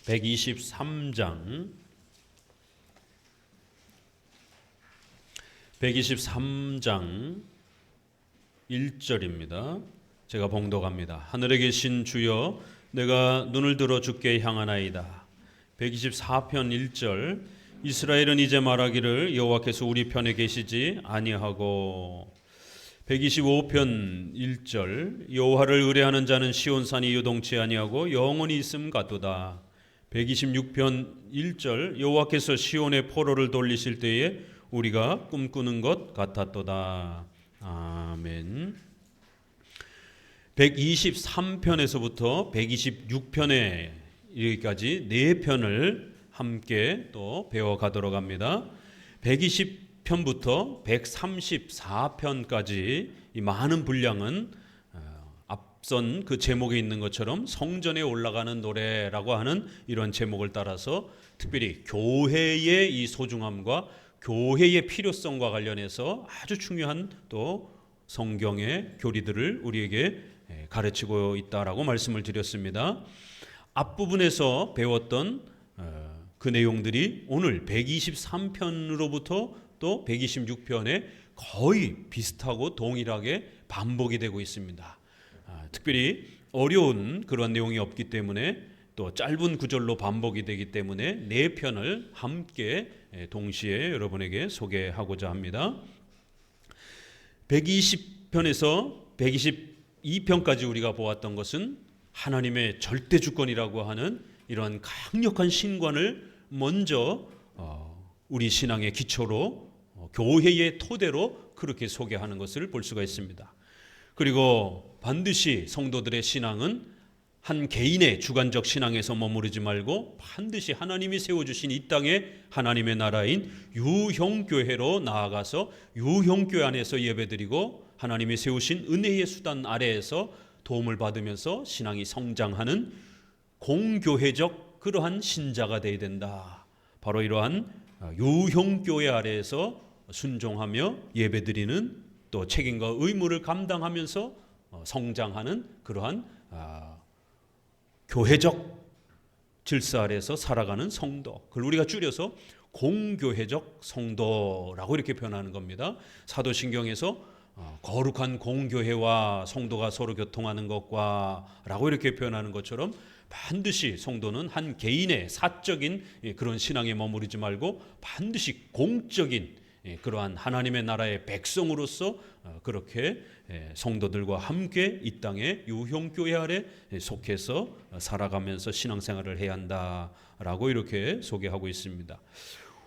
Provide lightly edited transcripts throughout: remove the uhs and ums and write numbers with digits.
123장 1절입니다. 제가 봉독합니다. 하늘에 계신 주여, 내가 눈을 들어 주께 향하나이다. 124편 1절. 이스라엘은 이제 말하기를 여호와께서 우리 편에 계시지 아니하고. 125편 1절. 여호와를 의뢰하는 자는 시온산이 요동치 아니하고 영원히 있음 같도다. 126편 1절. 여호와께서 시온의 포로를 돌리실 때에 우리가 꿈꾸는 것 같았도다. 아멘. 123편에서부터 126편에 여기까지 네 편을 함께 또 배워가도록 합니다. 120편부터 134편까지 이 많은 분량은 앞선 그 제목에 있는 것처럼 성전에 올라가는 노래라고 하는 이런 제목을 따라서 특별히 교회의 이 소중함과 교회의 필요성과 관련해서 아주 중요한 또 성경의 교리들을 우리에게 가르치고 있다라고 말씀을 드렸습니다. 앞부분에서 배웠던 그 내용들이 오늘 123편으로부터 또 126편에 거의 비슷하고 동일하게 반복이 되고 있습니다. 특별히 어려운 그런 내용이 없기 때문에 또 짧은 구절로 반복이 되기 때문에 네 편을 함께 동시에 여러분에게 소개하고자 합니다. 120편에서 122편까지 우리가 보았던 것은 하나님의 절대 주권이라고 하는 이러한 강력한 신관을 먼저 우리 신앙의 기초로 교회의 토대로 그렇게 소개하는 것을 볼 수가 있습니다. 그리고 반드시 성도들의 신앙은 한 개인의 주관적 신앙에서 머무르지 말고 반드시 하나님이 세워주신 이 땅의 하나님의 나라인 유형교회로 나아가서 유형교회 안에서 예배드리고 하나님이 세우신 은혜의 수단 아래에서 도움을 받으면서 신앙이 성장하는 공교회적 그러한 신자가 되어야 된다. 바로 이러한 유형교회 아래에서 순종하며 예배드리는 또 책임과 의무를 감당하면서 성장하는 그러한 교회적 질서 아래에서 살아가는 성도, 그걸 우리가 줄여서 공교회적 성도라고 이렇게 표현하는 겁니다. 사도신경에서 거룩한 공교회와 성도가 서로 교통하는 것과 라고 이렇게 표현하는 것처럼 반드시 성도는 한 개인의 사적인 그런 신앙에 머무르지 말고 반드시 공적인 그러한 하나님의 나라의 백성으로서 그렇게 성도들과 함께 이 땅의 유형교회 아래 속해서 살아가면서 신앙생활을 해야 한다라고 이렇게 소개하고 있습니다.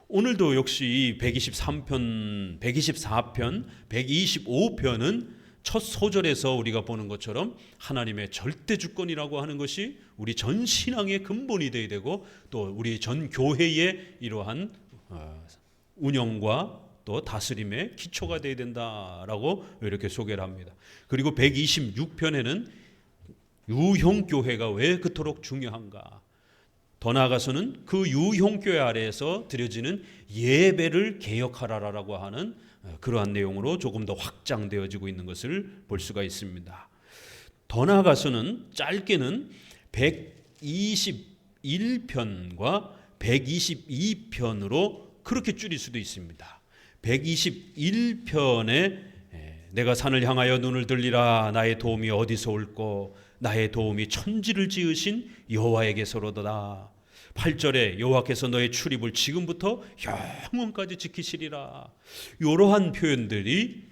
오늘도 역시 이 123편, 124편, 125편은 첫 소절에서 우리가 보는 것처럼 하나님의 절대 주권이라고 하는 것이 우리 전 신앙의 근본이 되어야 되고 또 우리 전 교회의 이러한 운영과 또 다스림의 기초가 되어야 된다라고 이렇게 소개를 합니다. 그리고 126편에는 유형교회가 왜 그토록 중요한가, 더 나아가서는 그 유형교회 아래에서 드려지는 예배를 개혁하라라고 하는 그러한 내용으로 조금 더 확장되어지고 있는 것을 볼 수가 있습니다. 더 나아가서는 짧게는 121편과 122편으로 그렇게 줄일 수도 있습니다. 121편에 내가 산을 향하여 눈을 들리라, 나의 도움이 어디서 올꼬, 나의 도움이 천지를 지으신 여호와에게서로다. 8절에 여호와께서 너의 출입을 지금부터 영원까지 지키시리라. 이러한 표현들이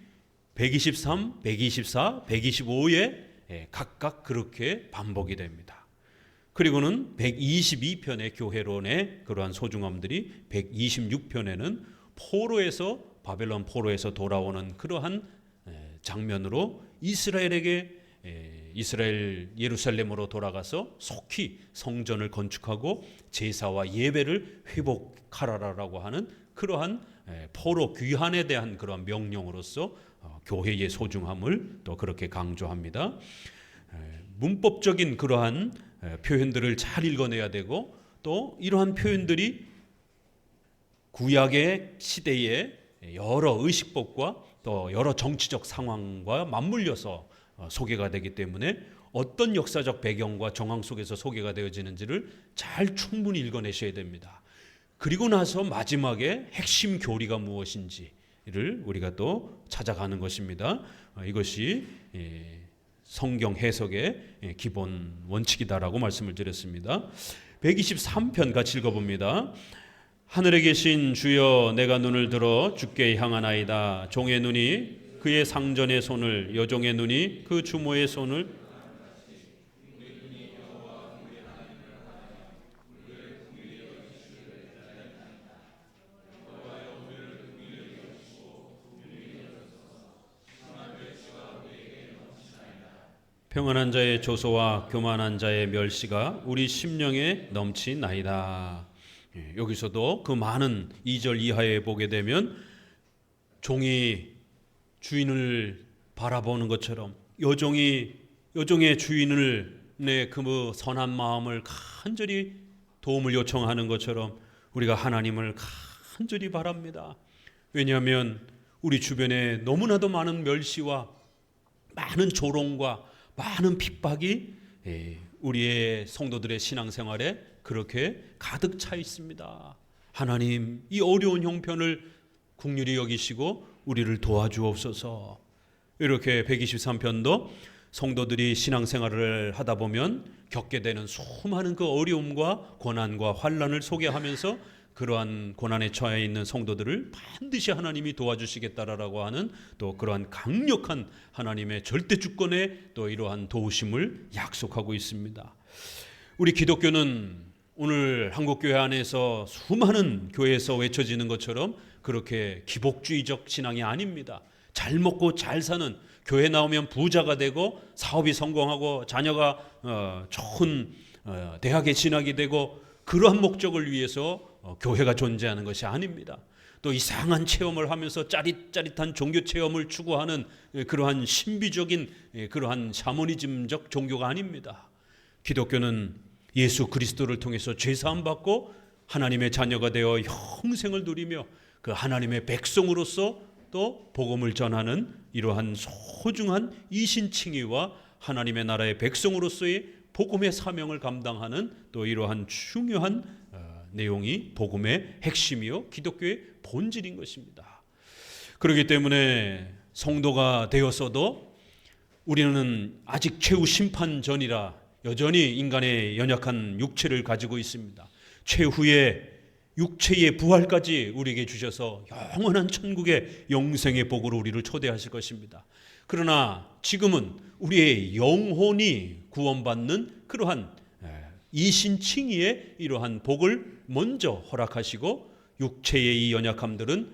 123, 124, 125에 각각 그렇게 반복이 됩니다. 그리고는 122편의 교회론의 그러한 소중함들이 126편에는 포로에서, 바벨론 포로에서 돌아오는 그러한 장면으로 이스라엘 예루살렘으로 돌아가서 속히 성전을 건축하고 제사와 예배를 회복하라라고 하는 그러한 포로 귀환에 대한 그러한 명령으로서 교회의 소중함을 또 그렇게 강조합니다. 문법적인 그러한 표현들을 잘 읽어내야 되고 또 이러한 표현들이 구약의 시대의 여러 의식법과 또 여러 정치적 상황과 맞물려서 소개가 되기 때문에 어떤 역사적 배경과 정황 속에서 소개가 되어지는지를 잘 충분히 읽어내셔야 됩니다. 그리고 나서 마지막에 핵심 교리가 무엇인지를 우리가 또 찾아가는 것입니다. 이것이 성경 해석의 기본 원칙이다라고 말씀을 드렸습니다. 123편 같이 읽어봅니다. 하늘에 계신 주여, 내가 눈을 들어 주께 향하나이다. 종의 눈이 그의 상전의 손을, 여종의 눈이 그 주모의 손을, 평안한 자의 조소와 교만한 자의 멸시가 우리 심령에 넘치나이다. 여기서도 그 많은 2절 이하에 보게 되면 종이 주인을 바라보는 것처럼, 여종의 주인을 그 선한 마음을 간절히 도움을 요청하는 것처럼 우리가 하나님을 간절히 바랍니다. 왜냐하면 우리 주변에 너무나도 많은 멸시와 많은 조롱과 많은 핍박이 우리의 성도들의 신앙생활에 그렇게 가득 차 있습니다. 하나님, 이 어려운 형편을 긍휼히 여기시고 우리를 도와주옵소서. 이렇게 123편도 성도들이 신앙생활을 하다 보면 겪게 되는 수많은 그 어려움과 고난과 환난을 소개하면서 그러한 고난에 처해 있는 성도들을 반드시 하나님이 도와주시겠다라고 하는 또 그러한 강력한 하나님의 절대 주권의 또 이러한 도우심을 약속하고 있습니다. 우리 기독교는 오늘 한국교회 안에서 수많은 교회에서 외쳐지는 것처럼 그렇게 기복주의적 신앙이 아닙니다. 잘 먹고 잘 사는, 교회 나오면 부자가 되고 사업이 성공하고 자녀가 좋은 대학에 진학이 되고 그러한 목적을 위해서 교회가 존재하는 것이 아닙니다. 또 이상한 체험을 하면서 짜릿짜릿한 종교 체험을 추구하는 그러한 신비적인 그러한 샤머니즘적 종교가 아닙니다. 기독교는 예수 그리스도를 통해서 죄사함 받고 하나님의 자녀가 되어 영생을 누리며 그 하나님의 백성으로서 또 복음을 전하는 이러한 소중한 이신칭의와 하나님의 나라의 백성으로서의 복음의 사명을 감당하는 또 이러한 중요한 내용이 복음의 핵심이요 기독교의 본질인 것입니다. 그렇기 때문에 성도가 되었어도 우리는 아직 최후 심판 전이라 여전히 인간의 연약한 육체를 가지고 있습니다. 최후의 육체의 부활까지 우리에게 주셔서 영원한 천국의 영생의 복으로 우리를 초대하실 것입니다. 그러나 지금은 우리의 영혼이 구원받는 그러한 이신칭의의 이러한 복을 먼저 허락하시고 육체의 이 연약함들은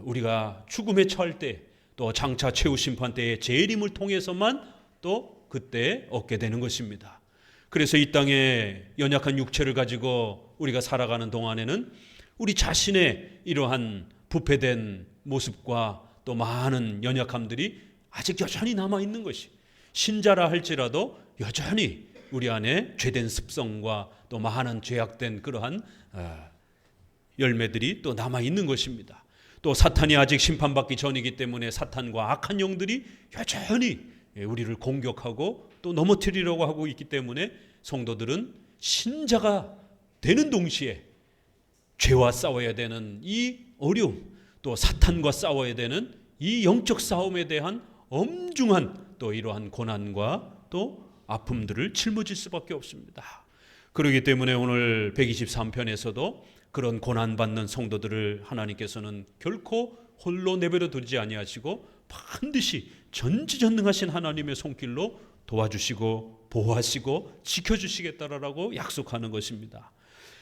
우리가 죽음에 처할 때 또 장차 최후 심판 때의 재림을 통해서만 또 그때 얻게 되는 것입니다. 그래서 이 땅에 연약한 육체를 가지고 우리가 살아가는 동안에는 우리 자신의 이러한 부패된 모습과 또 많은 연약함들이 아직 여전히 남아있는 것이, 신자라 할지라도 여전히 우리 안에 죄된 습성과 또 많은 죄악된 그러한 열매들이 또 남아있는 것입니다. 또 사탄이 아직 심판받기 전이기 때문에 사탄과 악한 영들이 여전히 우리를 공격하고 또 넘어뜨리려고 하고 있기 때문에 성도들은 신자가 되는 동시에 죄와 싸워야 되는 이 어려움, 또 사탄과 싸워야 되는 이 영적 싸움에 대한 엄중한 또 이러한 고난과 또 아픔들을 짊어질 수밖에 없습니다. 그렇기 때문에 오늘 123편에서도 그런 고난받는 성도들을 하나님께서는 결코 홀로 내버려 두지 아니하시고 반드시 전지전능하신 하나님의 손길로 도와주시고 보호하시고 지켜주시겠다라고 약속하는 것입니다.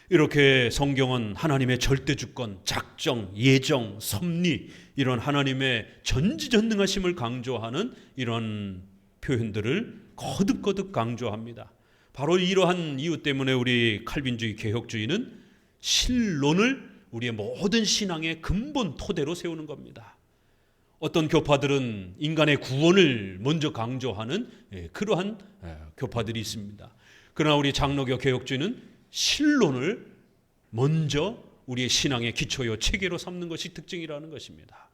이렇게 성경은 하나님의 절대주권, 작정, 예정, 섭리 이런 하나님의 전지전능하심을 강조하는 이런 표현들을 거듭거듭 강조합니다. 바로 이러한 이유 때문에 우리 칼빈주의 개혁주의는 신론을 우리의 모든 신앙의 근본 토대로 세우는 겁니다. 어떤 교파들은 인간의 구원을 먼저 강조하는 그러한 교파들이 있습니다. 그러나 우리 장로교 개혁주의는 신론을 먼저 우리의 신앙의 기초요 체계로 삼는 것이 특징이라는 것입니다.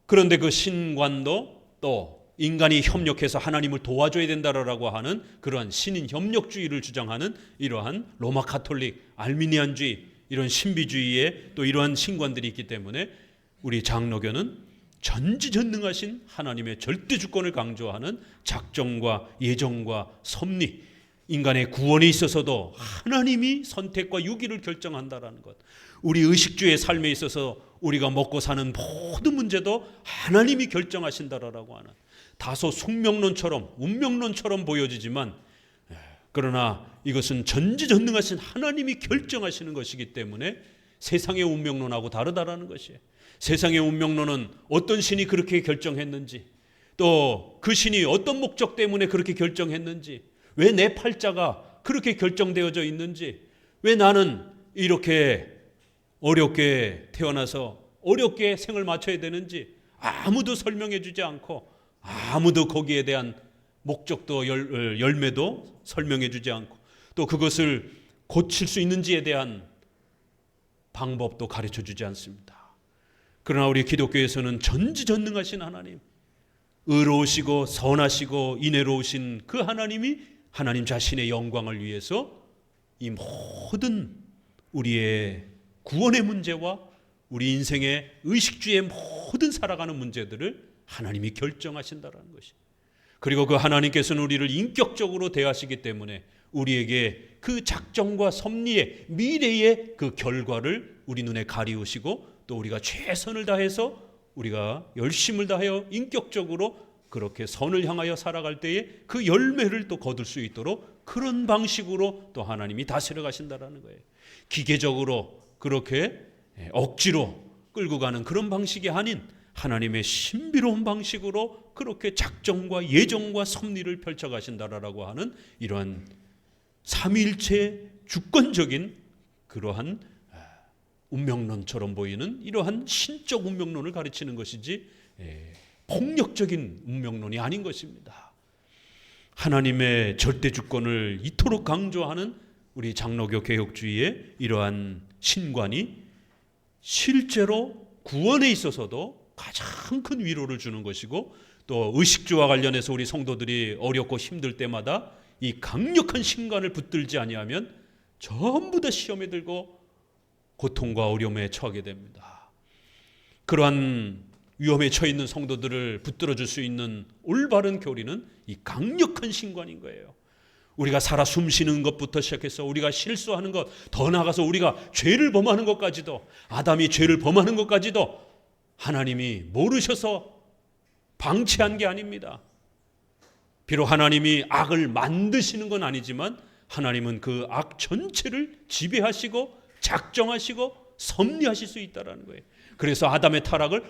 그런데 그 신관도 또 인간이 협력해서 하나님을 도와줘야 된다라고 하는 그러한 신인 협력주의를 주장하는 이러한 로마 가톨릭, 알미니안주의, 이런 신비주의의 또 이러한 신관들이 있기 때문에 우리 장로교는 전지전능하신 하나님의 절대 주권을 강조하는 작정과 예정과 섭리, 인간의 구원에 있어서도 하나님이 선택과 유기를 결정한다라는 것, 우리 의식주의 삶에 있어서 우리가 먹고 사는 모든 문제도 하나님이 결정하신다라고 하는, 다소 숙명론처럼 운명론처럼 보여지지만 그러나 이것은 전지전능하신 하나님이 결정하시는 것이기 때문에 세상의 운명론하고 다르다라는 것이에요. 세상의 운명론은 어떤 신이 그렇게 결정했는지, 또 그 신이 어떤 목적 때문에 그렇게 결정했는지, 왜 내 팔자가 그렇게 결정되어져 있는지, 왜 나는 이렇게 어렵게 태어나서 어렵게 생을 마쳐야 되는지 아무도 설명해 주지 않고, 아무도 거기에 대한 목적도 열매도 설명해 주지 않고, 또 그것을 고칠 수 있는지에 대한 방법도 가르쳐 주지 않습니다. 그러나 우리 기독교에서는 전지전능하신 하나님, 의로우시고 선하시고 인애로우신 그 하나님이 하나님 자신의 영광을 위해서 이 모든 우리의 구원의 문제와 우리 인생의 의식주의 모든 살아가는 문제들을 하나님이 결정하신다는 것이, 그리고 그 하나님께서는 우리를 인격적으로 대하시기 때문에 우리에게 그 작정과 섭리의 미래의 그 결과를 우리 눈에 가리우시고, 또 우리가 최선을 다해서 우리가 열심을 다하여 인격적으로 그렇게 선을 향하여 살아갈 때에 그 열매를 또 거둘 수 있도록 그런 방식으로 또 하나님이 다스려 가신다라는 거예요. 기계적으로 그렇게 억지로 끌고 가는 그런 방식이 아닌 하나님의 신비로운 방식으로 그렇게 작정과 예정과 섭리를 펼쳐 가신다라고 하는 이러한 삼위일체 주권적인 그러한 운명론처럼 보이는 이러한 신적 운명론을 가르치는 것이지 폭력적인 운명론이 아닌 것입니다. 하나님의 절대 주권을 이토록 강조하는 우리 장로교 개혁주의의 이러한 신관이 실제로 구원에 있어서도 가장 큰 위로를 주는 것이고, 또 의식주와 관련해서 우리 성도들이 어렵고 힘들 때마다 이 강력한 신관을 붙들지 아니하면 전부 다 시험에 들고 고통과 어려움에 처하게 됩니다. 그러한 위험에 처해 있는 성도들을 붙들어 줄 수 있는 올바른 교리는 이 강력한 신관인 거예요. 우리가 살아 숨쉬는 것부터 시작해서 우리가 실수하는 것, 더 나아가서 우리가 죄를 범하는 것까지도, 아담이 죄를 범하는 것까지도 하나님이 모르셔서 방치한 게 아닙니다. 비록 하나님이 악을 만드시는 건 아니지만 하나님은 그 악 전체를 지배하시고 작정하시고 섭리하실 수 있다는 거예요. 그래서 아담의 타락을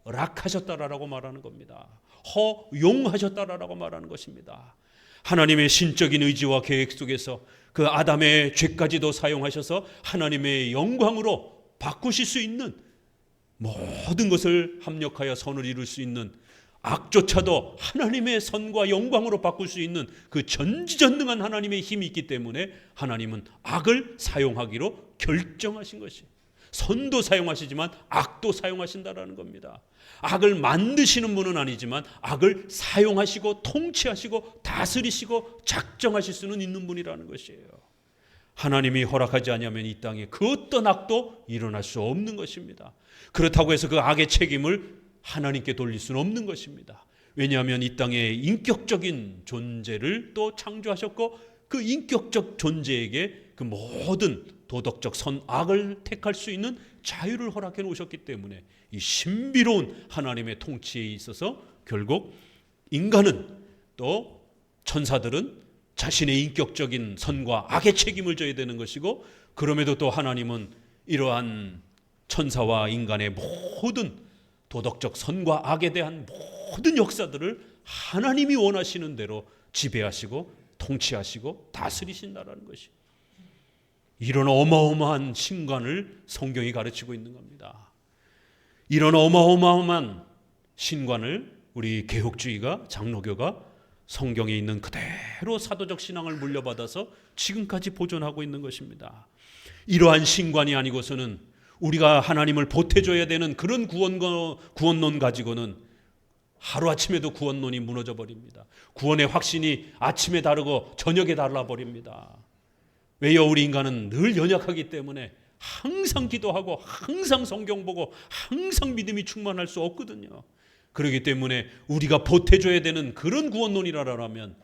허락하셨다라고 말하는 겁니다. 허용하셨다라고 말하는 것입니다. 하나님의 신적인 의지와 계획 속에서 그 아담의 죄까지도 사용하셔서 하나님의 영광으로 바꾸실 수 있는, 모든 것을 합력하여 선을 이룰 수 있는, 악조차도 하나님의 선과 영광으로 바꿀 수 있는 그 전지전능한 하나님의 힘이 있기 때문에 하나님은 악을 사용하기로 결정하신 것이, 선도 사용하시지만 악도 사용하신다라는 겁니다. 악을 만드시는 분은 아니지만 악을 사용하시고 통치하시고 다스리시고 작정하실 수는 있는 분이라는 것이에요. 하나님이 허락하지 않으면 이 땅에 그 어떤 악도 일어날 수 없는 것입니다. 그렇다고 해서 그 악의 책임을 하나님께 돌릴 수는 없는 것입니다. 왜냐하면 이 땅에 인격적인 존재를 또 창조하셨고, 그 인격적 존재에게 그 모든 도덕적 선악을 택할 수 있는 자유를 허락해 놓으셨기 때문에 이 신비로운 하나님의 통치에 있어서 결국 인간은, 또 천사들은 자신의 인격적인 선과 악의 책임을 져야 되는 것이고, 그럼에도 또 하나님은 이러한 천사와 인간의 모든 도덕적 선과 악에 대한 모든 역사들을 하나님이 원하시는 대로 지배하시고 통치하시고 다스리신다라는 것이, 이런 어마어마한 신관을 성경이 가르치고 있는 겁니다. 이런 어마어마한 신관을 우리 개혁주의가, 장로교가 성경에 있는 그대로 사도적 신앙을 물려받아서 지금까지 보존하고 있는 것입니다. 이러한 신관이 아니고서는 우리가 하나님을 보태줘야 되는 그런 구원론 가지고는 하루아침에도 구원론이 무너져 버립니다. 구원의 확신이 아침에 다르고 저녁에 달라버립니다. 왜요? 우리 인간은 늘 연약하기 때문에 항상 기도하고 항상 성경 보고 항상 믿음이 충만할 수 없거든요. 그렇기 때문에 우리가 보태줘야 되는 그런 구원론이라면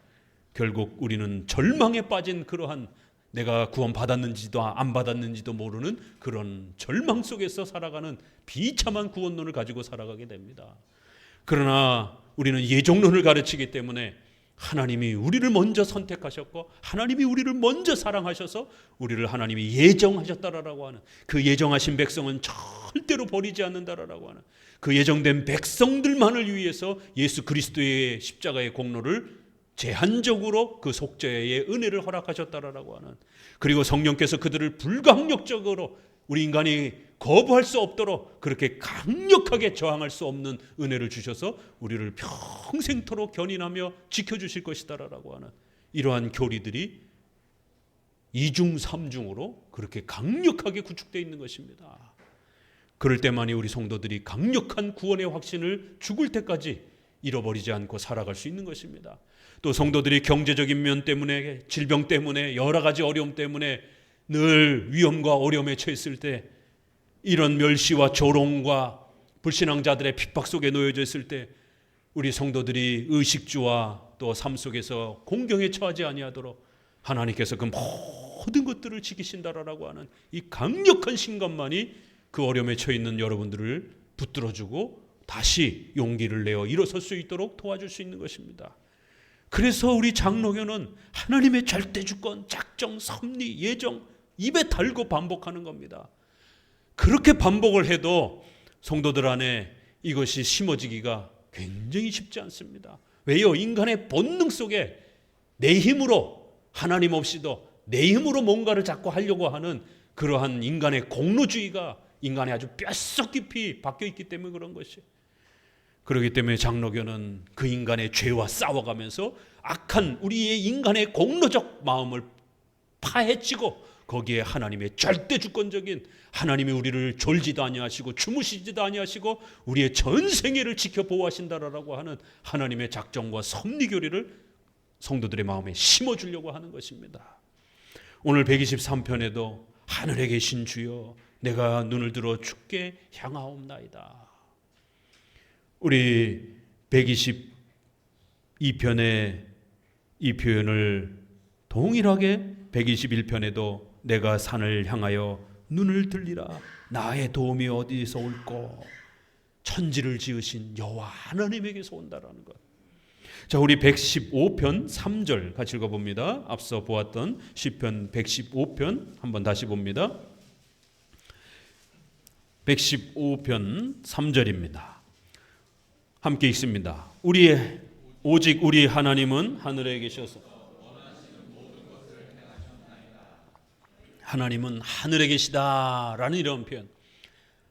결국 우리는 절망에 빠진 그러한 내가 구원 받았는지도 안 받았는지도 모르는 그런 절망 속에서 살아가는 비참한 구원론을 가지고 살아가게 됩니다. 그러나 우리는 예정론을 가르치기 때문에 하나님이 우리를 먼저 선택하셨고 하나님이 우리를 먼저 사랑하셔서 우리를 하나님이 예정하셨다라고 하는 그 예정하신 백성은 절대로 버리지 않는다라고 하는 그 예정된 백성들만을 위해서 예수 그리스도의 십자가의 공로를 제한적으로 그 속죄의 은혜를 허락하셨다라고 하는, 그리고 성령께서 그들을 불가항력적으로 우리 인간이 거부할 수 없도록 그렇게 강력하게 저항할 수 없는 은혜를 주셔서 우리를 평생토록 견인하며 지켜주실 것이다라고 하는 이러한 교리들이 이중 삼중으로 그렇게 강력하게 구축되어 있는 것입니다. 그럴 때만이 우리 성도들이 강력한 구원의 확신을 죽을 때까지 잃어버리지 않고 살아갈 수 있는 것입니다. 또 성도들이 경제적인 면 때문에, 질병 때문에, 여러 가지 어려움 때문에 늘 위험과 어려움에 처했을 때, 이런 멸시와 조롱과 불신앙자들의 핍박 속에 놓여져 있을 때 우리 성도들이 의식주와 또 삶 속에서 공경에 처하지 아니하도록 하나님께서 그 모든 것들을 지키신다라고 하는 이 강력한 신감만이 그 어려움에 처해 있는 여러분들을 붙들어주고 다시 용기를 내어 일어설 수 있도록 도와줄 수 있는 것입니다. 그래서 우리 장로교는 하나님의 절대 주권, 작정, 섭리, 예정 입에 달고 반복하는 겁니다. 그렇게 반복을 해도 성도들 안에 이것이 심어지기가 굉장히 쉽지 않습니다. 왜요? 인간의 본능 속에 내 힘으로, 하나님 없이도 내 힘으로 뭔가를 자꾸 하려고 하는 그러한 인간의 공로주의가 인간의 아주 뼛속 깊이 박혀 있기 때문에 그런 것이. 그렇기 때문에 장로교는 그 인간의 죄와 싸워가면서 악한 우리의 인간의 공로적 마음을 파헤치고 거기에 하나님의 절대 주권적인, 하나님이 우리를 졸지도 아니하시고 주무시지도 아니하시고 우리의 전생애를 지켜 보호하신다라고 하는 하나님의 작정과 섭리 교리를 성도들의 마음에 심어주려고 하는 것입니다. 오늘 123편에도 하늘에 계신 주여 내가 눈을 들어 주께 향하옵나이다. 우리 122편의 이 표현을 동일하게 121편에도 내가 산을 향하여 눈을 들리라 나의 도움이 어디서 올꼬, 천지를 지으신 여호와 하나님에게서 온다라는 것. 자, 우리 115편 3절 같이 읽어봅니다. 앞서 보았던 시편 115편 한번 다시 봅니다. 115편 3절입니다. 함께 읽습니다. 오직 우리 하나님은 하늘에 계셔서, 하나님은 하늘에 계시다라는 이런 표현.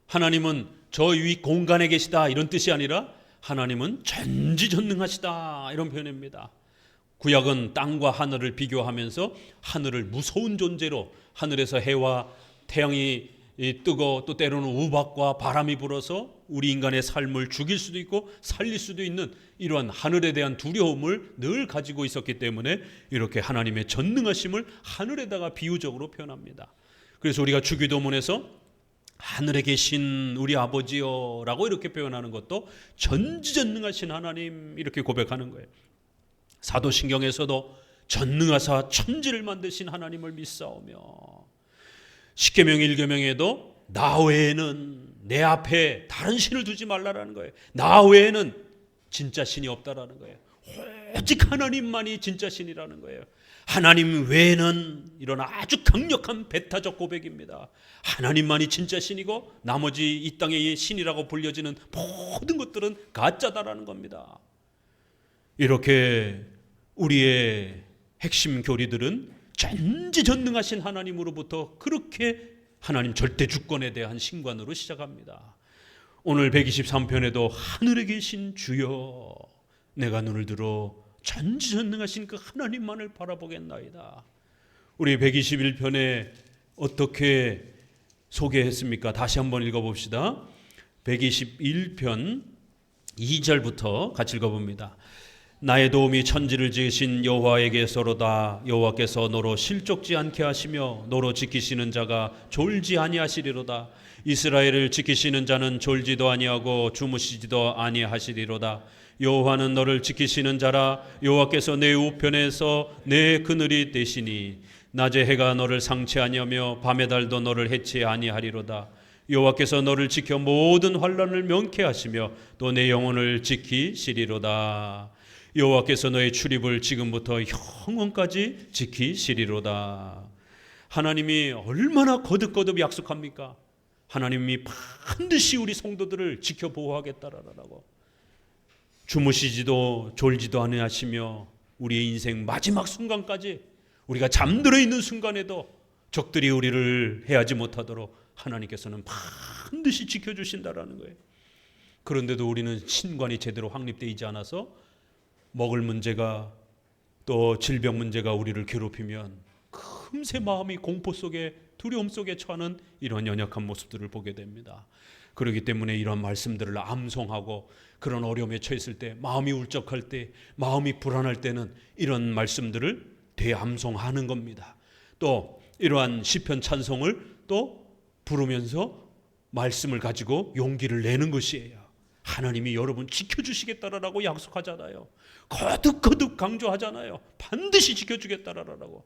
하나님은 저 위 공간에 계시다 이런 뜻이 아니라 하나님은 전지전능하시다 이런 표현입니다. 구약은 땅과 하늘을 비교하면서 하늘을 무서운 존재로, 하늘에서 해와 태양이 뜨고 또 때로는 우박과 바람이 불어서 우리 인간의 삶을 죽일 수도 있고 살릴 수도 있는 이러한 하늘에 대한 두려움을 늘 가지고 있었기 때문에 이렇게 하나님의 전능하심을 하늘에다가 비유적으로 표현합니다. 그래서 우리가 주기도문에서 하늘에 계신 우리 아버지여 라고 이렇게 표현하는 것도 전지전능하신 하나님 이렇게 고백하는 거예요. 사도신경에서도 전능하사 천지를 만드신 하나님을 믿사오며, 십계명 1계명에도 나 외에는 내 앞에 다른 신을 두지 말라라는 거예요. 나 외에는 진짜 신이 없다라는 거예요. 오직 하나님만이 진짜 신이라는 거예요. 하나님 외에는, 이런 아주 강력한 배타적 고백입니다. 하나님만이 진짜 신이고 나머지 이 땅의 신이라고 불려지는 모든 것들은 가짜다라는 겁니다. 이렇게 우리의 핵심 교리들은 전지전능하신 하나님으로부터 그렇게 하나님 절대 주권에 대한 신관으로 시작합니다. 오늘 123편에도 하늘에 계신 주여 내가 눈을 들어 전지전능하신 그 하나님만을 바라보겠나이다. 우리 121편에 어떻게 소개했습니까? 다시 한번 읽어봅시다. 121편 2절부터 같이 읽어봅니다. 나의 도움이 천지를 지으신 여호와에게서로다. 여호와께서 너로 실족지 않게 하시며 너로 지키시는 자가 졸지 아니하시리로다. 이스라엘을 지키시는 자는 졸지도 아니하고 주무시지도 아니하시리로다. 여호와는 너를 지키시는 자라. 여호와께서 내 우편에서 내 그늘이 되시니 낮에 해가 너를 상치 아니하며 밤의 달도 너를 해치 아니하리로다. 여호와께서 너를 지켜 모든 환난을 명쾌하시며 또 내 영혼을 지키시리로다. 여호와께서 너의 출입을 지금부터 영원까지 지키시리로다. 하나님이 얼마나 거듭거듭 약속합니까? 하나님이 반드시 우리 성도들을 지켜 보호하겠다라고. 주무시지도 졸지도 아니하시며 우리의 인생 마지막 순간까지, 우리가 잠들어 있는 순간에도 적들이 우리를 해하지 못하도록 하나님께서는 반드시 지켜주신다라는 거예요. 그런데도 우리는 신관이 제대로 확립되어 있지 않아서 먹을 문제가, 또 질병 문제가 우리를 괴롭히면 금세 마음이 공포 속에, 두려움 속에 처하는 이런 연약한 모습들을 보게 됩니다. 그렇기 때문에 이런 말씀들을 암송하고, 그런 어려움에 처했을 때, 마음이 울적할 때, 마음이 불안할 때는 이런 말씀들을 되암송하는 겁니다. 또 이러한 시편 찬송을 또 부르면서 말씀을 가지고 용기를 내는 것이에요. 하나님이 여러분 지켜주시겠다라고 약속하잖아요. 거듭거듭 강조하잖아요. 반드시 지켜주겠다라고.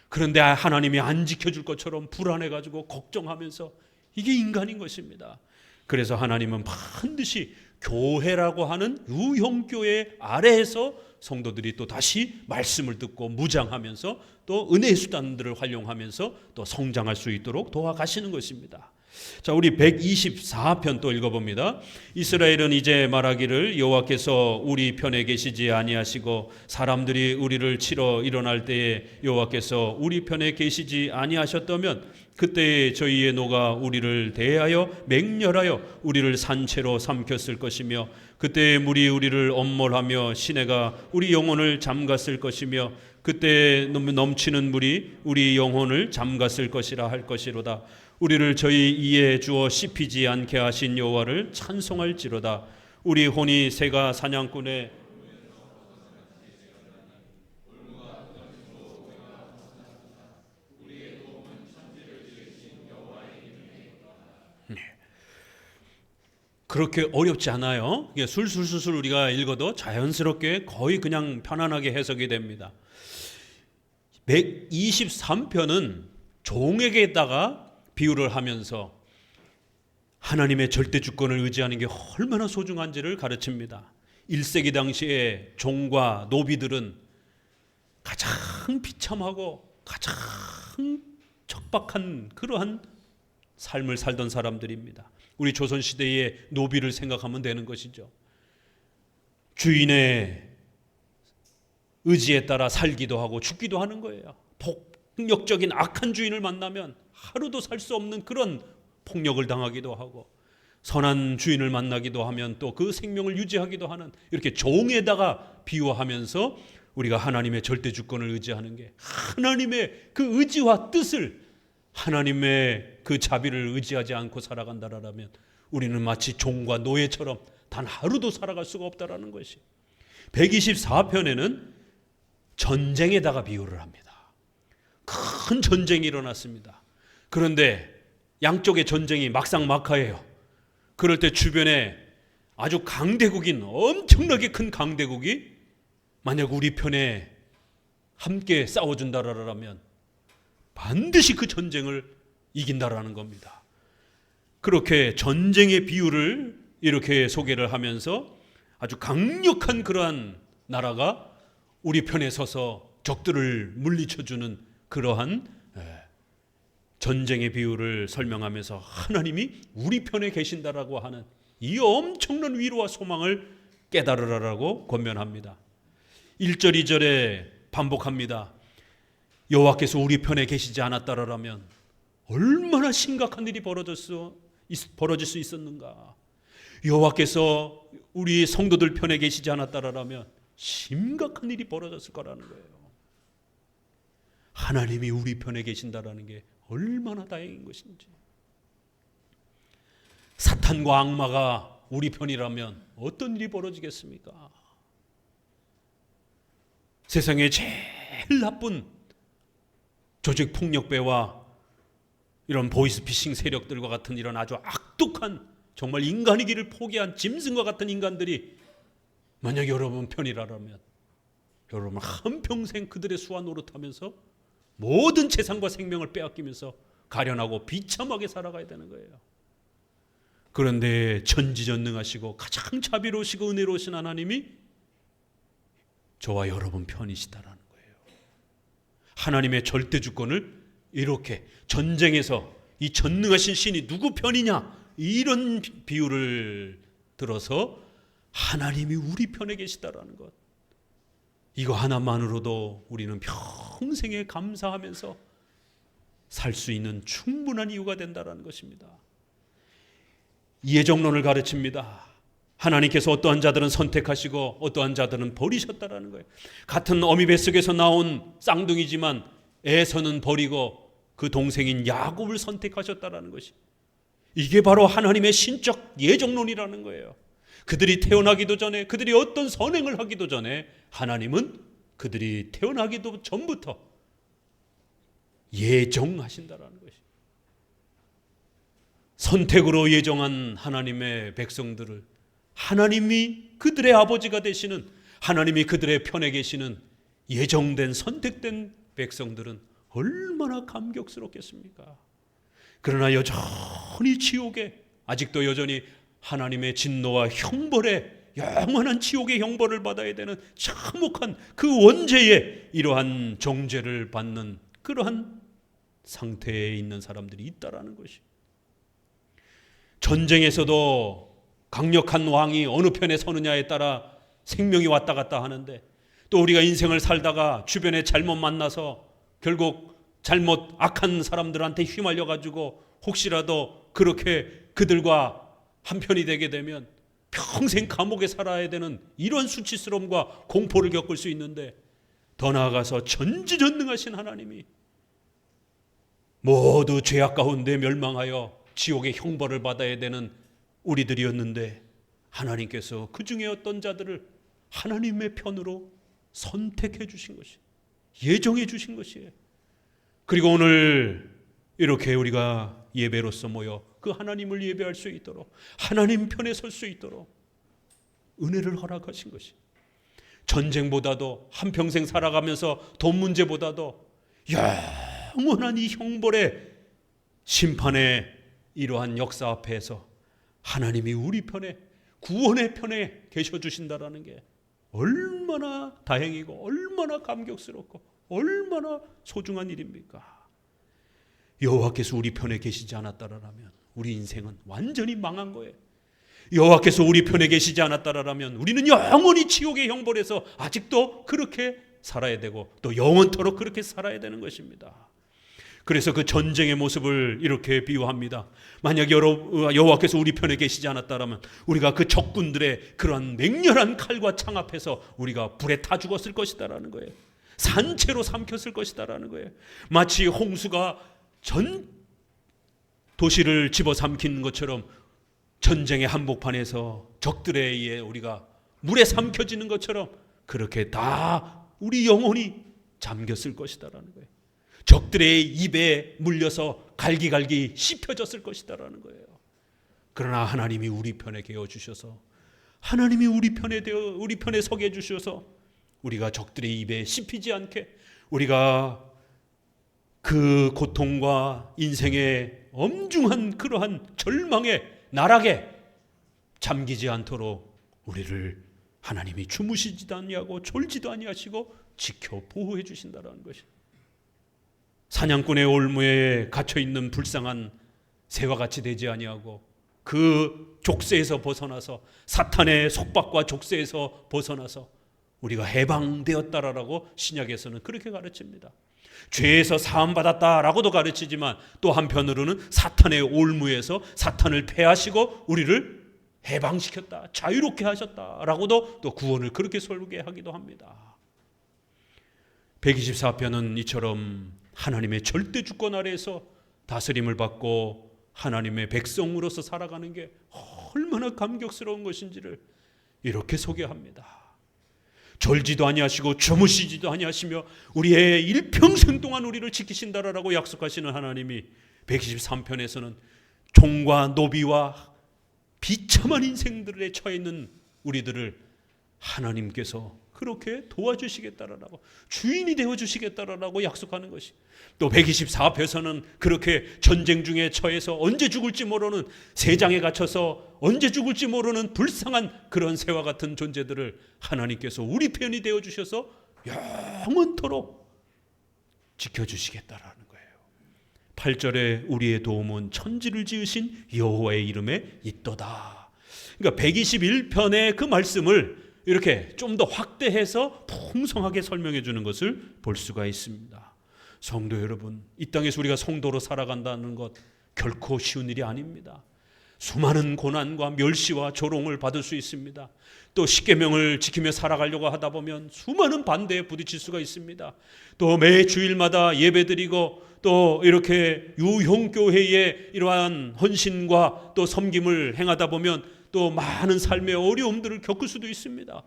그런데 하나님이 안 지켜줄 것처럼 불안해가지고 걱정하면서, 이게 인간인 것입니다. 그래서 하나님은 반드시 교회라고 하는 유형교회 아래에서 성도들이 또 다시 말씀을 듣고 무장하면서 또 은혜의 수단들을 활용하면서 또 성장할 수 있도록 도와가시는 것입니다. 자, 우리 124편 또 읽어봅니다. 이스라엘은 이제 말하기를 여호와께서 우리 편에 계시지 아니하시고 사람들이 우리를 치러 일어날 때에 여호와께서 우리 편에 계시지 아니하셨다면 그때에 저희의 노가 우리를 대하여 맹렬하여 우리를 산채로 삼켰을 것이며 그때에 물이 우리를 엄몰하며 시내가 우리 영혼을 잠갔을 것이며 그때 넘치는 물이 우리 영혼을 잠갔을 것이라 할 것이로다. 우리를 저희 이에 주어 씹히지 않게 하신 여호와를 찬송할지로다. 우리 혼이 새가 사냥꾼의 그렇게 어렵지 않아요. 술술술술 우리가 읽어도 자연스럽게 거의 그냥 편안하게 해석이 됩니다. 123편은 종에게다가 비유를 하면서 하나님의 절대 주권을 의지하는 게 얼마나 소중한지를 가르칩니다. 1세기 당시에 종과 노비들은 가장 비참하고 가장 척박한 그러한 삶을 살던 사람들입니다. 우리 조선시대의 노비를 생각하면 되는 것이죠. 주인의 의지에 따라 살기도 하고 죽기도 하는 거예요. 폭력적인 악한 주인을 만나면 하루도 살 수 없는 그런 폭력을 당하기도 하고, 선한 주인을 만나기도 하면 또 그 생명을 유지하기도 하는, 이렇게 종에다가 비유하면서 우리가 하나님의 절대 주권을 의지하는 게, 하나님의 그 의지와 뜻을, 하나님의 그 자비를 의지하지 않고 살아간다라면 우리는 마치 종과 노예처럼 단 하루도 살아갈 수가 없다라는 것이. 124편에는 전쟁에다가 비유를 합니다. 큰 전쟁이 일어났습니다. 그런데 양쪽의 전쟁이 막상막하예요. 그럴 때 주변에 아주 강대국인, 엄청나게 큰 강대국이 만약 우리 편에 함께 싸워준다라면 반드시 그 전쟁을 이긴다라는 겁니다. 그렇게 전쟁의 비유를 이렇게 소개를 하면서 아주 강력한 그러한 나라가 우리 편에 서서 적들을 물리쳐주는 그러한 전쟁의 비유를 설명하면서 하나님이 우리 편에 계신다라고 하는 이 엄청난 위로와 소망을 깨달으라라고 권면합니다. 1절 2절에 반복합니다. 여호와께서 우리 편에 계시지 않았다라면 얼마나 심각한 일이 벌어질 수 있었는가. 여호와께서 우리 성도들 편에 계시지 않았다라면 심각한 일이 벌어졌을 거라는 거예요. 하나님이 우리 편에 계신다라는 게 얼마나 다행인 것인지. 사탄과 악마가 우리 편이라면 어떤 일이 벌어지겠습니까? 세상에 제일 나쁜 조직폭력배와 이런 보이스피싱 세력들과 같은 이런 아주 악독한, 정말 인간이기를 포기한 짐승과 같은 인간들이 만약 여러분 편이라면 여러분 한평생 그들의 수와 노릇하면서 모든 재산과 생명을 빼앗기면서 가련하고 비참하게 살아가야 되는 거예요. 그런데 전지전능하시고 가장 자비로우시고 은혜로우신 하나님이 저와 여러분 편이시다라는 거예요. 하나님의 절대 주권을 이렇게 전쟁에서 이 전능하신 신이 누구 편이냐, 이런 비유를 들어서 하나님이 우리 편에 계시다라는 것, 이거 하나만으로도 우리는 평생에 감사하면서 살 수 있는 충분한 이유가 된다라는 것입니다. 예정론을 가르칩니다. 하나님께서 어떠한 자들은 선택하시고 어떠한 자들은 버리셨다라는 거예요. 같은 어미 뱃속에서 나온 쌍둥이지만 에서는 버리고 그 동생인 야곱을 선택하셨다라는 것이, 이게 바로 하나님의 신적 예정론이라는 거예요. 그들이 태어나기도 전에, 그들이 어떤 선행을 하기도 전에 하나님은 그들이 태어나기도 전부터 예정하신다라는 것이, 선택으로 예정한 하나님의 백성들을 하나님이 그들의 아버지가 되시는, 하나님이 그들의 편에 계시는 예정된 선택된 백성들은 얼마나 감격스럽겠습니까? 그러나 여전히 지옥에, 아직도 여전히 하나님의 진노와 형벌에, 영원한 지옥의 형벌을 받아야 되는 참혹한 그 원죄에 이러한 정죄를 받는 그러한 상태에 있는 사람들이 있다라는 것이, 전쟁에서도 강력한 왕이 어느 편에 서느냐에 따라 생명이 왔다 갔다 하는데, 또 우리가 인생을 살다가 주변에 잘못 만나서 결국 잘못 악한 사람들한테 휘말려 가지고 혹시라도 그렇게 그들과 한편이 되게 되면 평생 감옥에 살아야 되는 이런 수치스러움과 공포를 겪을 수 있는데, 더 나아가서 전지전능하신 하나님이 모두 죄악 가운데 멸망하여 지옥의 형벌을 받아야 되는 우리들이었는데, 하나님께서 그 중에 어떤 자들을 하나님의 편으로 선택해 주신 것이, 예정해 주신 것이에요. 그리고 오늘 이렇게 우리가 예배로서 모여 그 하나님을 예배할 수 있도록, 하나님 편에 설 수 있도록 은혜를 허락하신 것이, 전쟁보다도 한평생 살아가면서 돈 문제보다도 영원한 이 형벌의 심판의 이러한 역사 앞에서 하나님이 우리 편에, 구원의 편에 계셔 주신다라는 게 얼마나 다행이고 얼마나 감격스럽고 얼마나 소중한 일입니까? 여호와께서 우리 편에 계시지 않았다라면 우리 인생은 완전히 망한 거예요. 여호와께서 우리 편에 계시지 않았다라면 우리는 영원히 지옥의 형벌에서 아직도 그렇게 살아야 되고 또 영원토록 그렇게 살아야 되는 것입니다. 그래서 그 전쟁의 모습을 이렇게 비유합니다. 만약 여호와께서 우리 편에 계시지 않았다면 우리가 그 적군들의 그러한 맹렬한 칼과 창 앞에서 우리가 불에 타 죽었을 것이다라는 거예요. 산채로 삼켰을 것이다라는 거예요. 마치 홍수가 전 도시를 집어삼킨 것처럼 전쟁의 한복판에서 적들에 의해 우리가 물에 삼켜지는 것처럼 그렇게 다 우리 영혼이 잠겼을 것이다라는 거예요. 적들의 입에 물려서 갈기갈기 씹혀졌을 것이다라는 거예요. 그러나 하나님이 우리 편에 계어 주셔서, 하나님이 우리 편에 서게 해 주셔서 우리가 적들의 입에 씹히지 않게, 우리가 그 고통과 인생의 엄중한 그러한 절망의 나락에 잠기지 않도록 우리를 하나님이 주무시지도 아니하고 졸지도 아니하시고 지켜 보호해 주신다라는 것이, 사냥꾼의 올무에 갇혀있는 불쌍한 새와 같이 되지 아니하고 그 족쇄에서 벗어나서, 사탄의 속박과 족쇄에서 벗어나서 우리가 해방되었다라고 신약에서는 그렇게 가르칩니다. 죄에서 사함받았다라고도 가르치지만 또 한편으로는 사탄의 올무에서 사탄을 패하시고 우리를 해방시켰다, 자유롭게 하셨다라고도 또 구원을 그렇게 설계하기도 합니다. 124편은 이처럼 하나님의 절대 주권 아래에서 다스림을 받고 하나님의 백성으로서 살아가는 게 얼마나 감격스러운 것인지를 이렇게 소개합니다. 졸지도 아니하시고 주무시지도 아니하시며 우리의 일평생 동안 우리를 지키신다라고 약속하시는 하나님이 123편에서는 종과 노비와 비참한 인생들에 처해 있는 우리들을 하나님께서 그렇게 도와주시겠다라고, 주인이 되어주시겠다라고 약속하는 것이, 또 124편에서는 그렇게 전쟁 중에 처해서 언제 죽을지 모르는, 세장에 갇혀서 언제 죽을지 모르는 불쌍한 그런 새와 같은 존재들을 하나님께서 우리 편이 되어주셔서 영원토록 지켜주시겠다라는 거예요. 8절에 우리의 도움은 천지를 지으신 여호와의 이름에 있도다. 그러니까 121편의 그 말씀을 이렇게 좀 더 확대해서 풍성하게 설명해 주는 것을 볼 수가 있습니다. 성도 여러분, 이 땅에서 우리가 성도로 살아간다는 것 결코 쉬운 일이 아닙니다. 수많은 고난과 멸시와 조롱을 받을 수 있습니다. 또 십계명을 지키며 살아가려고 하다 보면 수많은 반대에 부딪힐 수가 있습니다. 또 매 주일마다 예배드리고 또 이렇게 유형교회의 이러한 헌신과 또 섬김을 행하다 보면 또 많은 삶의 어려움들을 겪을 수도 있습니다.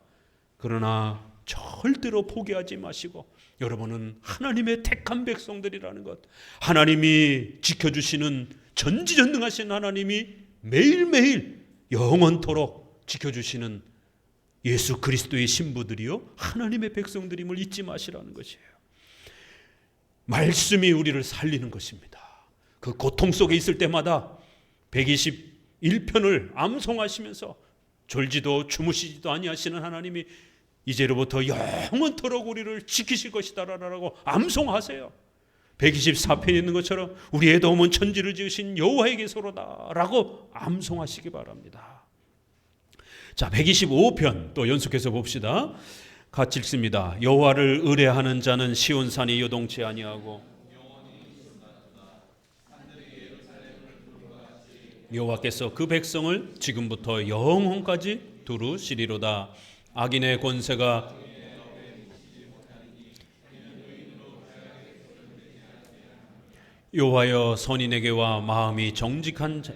그러나 절대로 포기하지 마시고, 여러분은 하나님의 택한 백성들이라는 것, 하나님이 지켜주시는 전지전능하신 하나님이 매일매일 영원토록 지켜주시는 예수 그리스도의 신부들이요 하나님의 백성들임을 잊지 마시라는 것이에요. 말씀이 우리를 살리는 것입니다. 그 고통 속에 있을 때마다 121편을 암송하시면서 졸지도 주무시지도 아니하시는 하나님이 이제로부터 영원토록 우리를 지키실 것이다라고 암송하세요. 124편에 있는 것처럼 우리의 도움은 천지를 지으신 여호와에게서로다라고 암송하시기 바랍니다. 자, 125편 또 연속해서 봅시다. 같이 읽습니다. 여호와를 의뢰하는 자는 시온산이 요동치 아니하고 여호와께서 그 백성을 지금부터 영원까지 두루시리로다. 악인의 권세가 여호와여 선인에게와 마음이 정직한 자,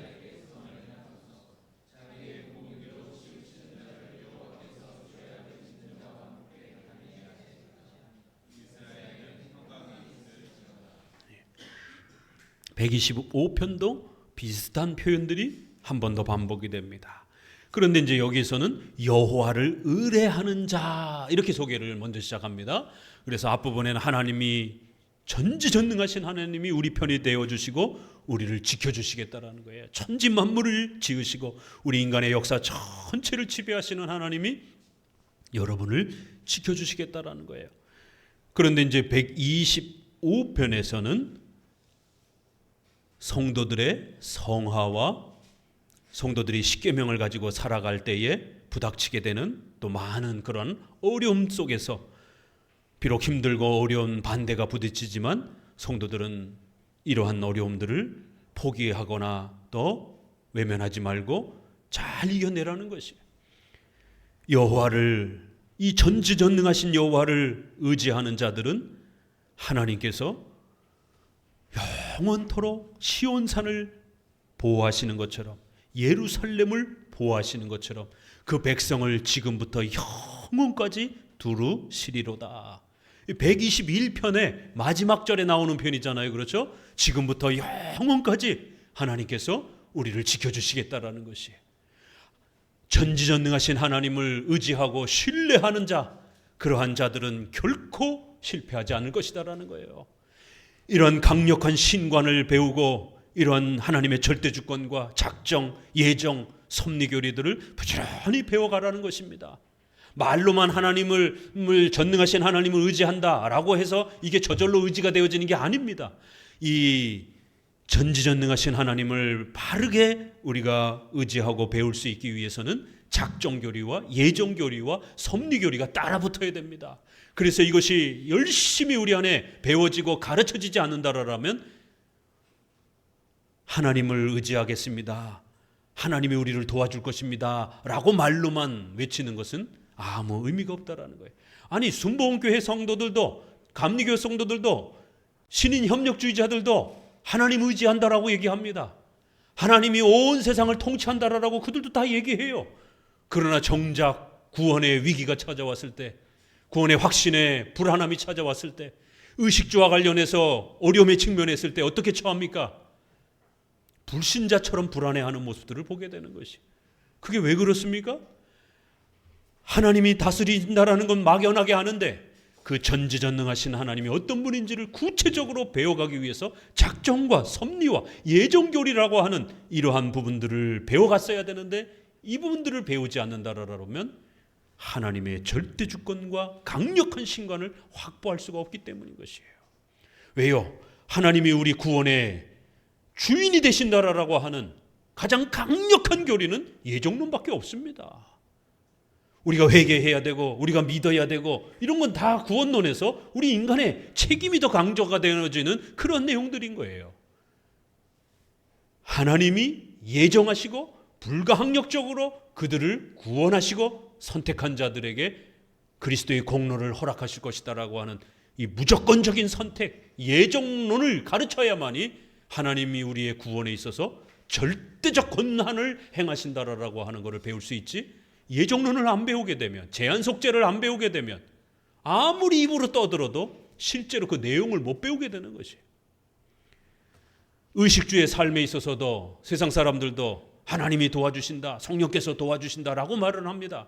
(125편도) 비슷한 표현들이 한 번 더 반복이 됩니다. 그런데 이제 여기서는 여호와를 의뢰하는 자 이렇게 소개를 먼저 시작합니다. 그래서 앞부분에는 하나님이 전지전능하신 하나님이 우리 편이 되어주시고 우리를 지켜주시겠다라는 거예요. 천지 만물을 지으시고 우리 인간의 역사 전체를 지배하시는 하나님이 여러분을 지켜주시겠다라는 거예요. 그런데 이제 125편에서는 성도들의 성화와 성도들이 십계명을 가지고 살아갈 때에 부닥치게 되는 또 많은 그런 어려움 속에서 비록 힘들고 어려운 반대가 부딪히지만 성도들은 이러한 어려움들을 포기하거나 또 외면하지 말고 잘 이겨내라는 것이에요. 여호와를, 이 전지전능하신 여호와를 의지하는 자들은 하나님께서 영원토록 시온산을 보호하시는 것처럼, 예루살렘을 보호하시는 것처럼 그 백성을 지금부터 영원까지 두루시리로다. 121편의 마지막 절에 나오는 편이잖아요. 그렇죠? 지금부터 영원까지 하나님께서 우리를 지켜주시겠다라는 것이, 전지전능하신 하나님을 의지하고 신뢰하는 자, 그러한 자들은 결코 실패하지 않을 것이다라는 거예요. 이런 강력한 신관을 배우고 이런 하나님의 절대주권과 작정, 예정, 섭리교리들을 부지런히 배워가라는 것입니다. 말로만 하나님을, 전능하신 하나님을 의지한다라고 해서 이게 저절로 의지가 되어지는 게 아닙니다. 이 전지전능하신 하나님을 바르게 우리가 의지하고 배울 수 있기 위해서는 작정교리와 예정교리와 섭리교리가 따라 붙어야 됩니다. 그래서 이것이 열심히 우리 안에 배워지고 가르쳐지지 않는다라면 하나님을 의지하겠습니다, 하나님이 우리를 도와줄 것입니다 라고 말로만 외치는 것은 아무 의미가 없다라는 거예요. 아니, 순복음교회 성도들도, 감리교회 성도들도, 신인 협력주의자들도 하나님 의지한다라고 얘기합니다. 하나님이 온 세상을 통치한다라고 그들도 다 얘기해요. 그러나 정작 구원의 위기가 찾아왔을 때, 구원의 확신에 불안함이 찾아왔을 때, 의식주와 관련해서 어려움에 직면했을 때 어떻게 처합니까? 불신자처럼 불안해하는 모습들을 보게 되는 것이. 그게 왜 그렇습니까? 하나님이 다스린다라는 건 막연하게 아는데 그 전지전능하신 하나님이 어떤 분인지를 구체적으로 배워가기 위해서 작정과 섭리와 예정교리라고 하는 이러한 부분들을 배워갔어야 되는데 이 부분들을 배우지 않는다라면 하나님의 절대 주권과 강력한 신관을 확보할 수가 없기 때문인 것이에요. 왜요? 하나님이 우리 구원의 주인이 되신다라고 하는 가장 강력한 교리는 예정론밖에 없습니다. 우리가 회개해야 되고 우리가 믿어야 되고 이런 건 다 구원론에서 우리 인간의 책임이 더 강조가 되어지는 그런 내용들인 거예요. 하나님이 예정하시고 불가항력적으로 그들을 구원하시고 선택한 자들에게 그리스도의 공로를 허락하실 것이다라고 하는 이 무조건적인 선택, 예정론을 가르쳐야만이 하나님이 우리의 구원에 있어서 절대적 권한을 행하신다라고 하는 것을 배울 수 있지, 예정론을 안 배우게 되면, 제한 속죄를 안 배우게 되면 아무리 입으로 떠들어도 실제로 그 내용을 못 배우게 되는 것이에요. 의식주의 삶에 있어서도 세상 사람들도 하나님이 도와주신다, 성령께서 도와주신다라고 말을 합니다.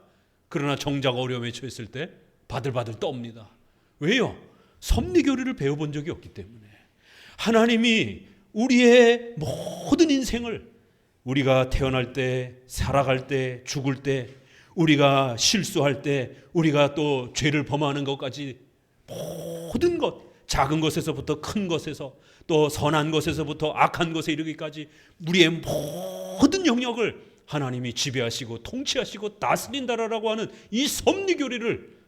그러나 정작 어려움에 처했을 때 바들바들 떱니다. 왜요? 섭리교리를 배워본 적이 없기 때문에. 하나님이 우리의 모든 인생을, 우리가 태어날 때, 살아갈 때, 죽을 때, 우리가 실수할 때, 우리가 또 죄를 범하는 것까지 모든 것, 작은 것에서부터 큰 것에서 또 선한 것에서부터 악한 것에 이르기까지 우리의 모든 영역을 하나님이 지배하시고 통치하시고 다스린다라고 하는 이 섭리교리를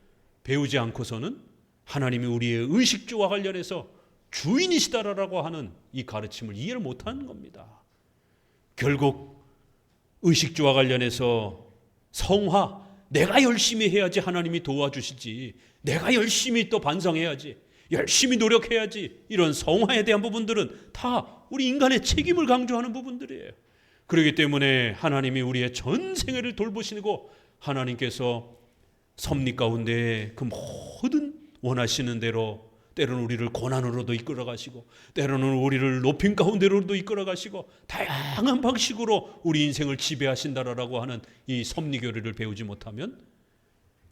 배우지 않고서는 하나님이 우리의 의식주와 관련해서 주인이시다라고 하는 이 가르침을 이해를 못하는 겁니다. 결국 의식주와 관련해서 성화, 내가 열심히 해야지 하나님이 도와주시지, 내가 열심히 또 반성해야지, 열심히 노력해야지, 이런 성화에 대한 부분들은 다 우리 인간의 책임을 강조하는 부분들이에요. 그렇기 때문에 하나님이 우리의 전 생애를 돌보시고 하나님께서 섭리 가운데 그 모든 원하시는 대로 때로는 우리를 고난으로도 이끌어가시고 때로는 우리를 높임 가운데로도 이끌어가시고 다양한 방식으로 우리 인생을 지배하신다라고 하는 이 섭리교리를 배우지 못하면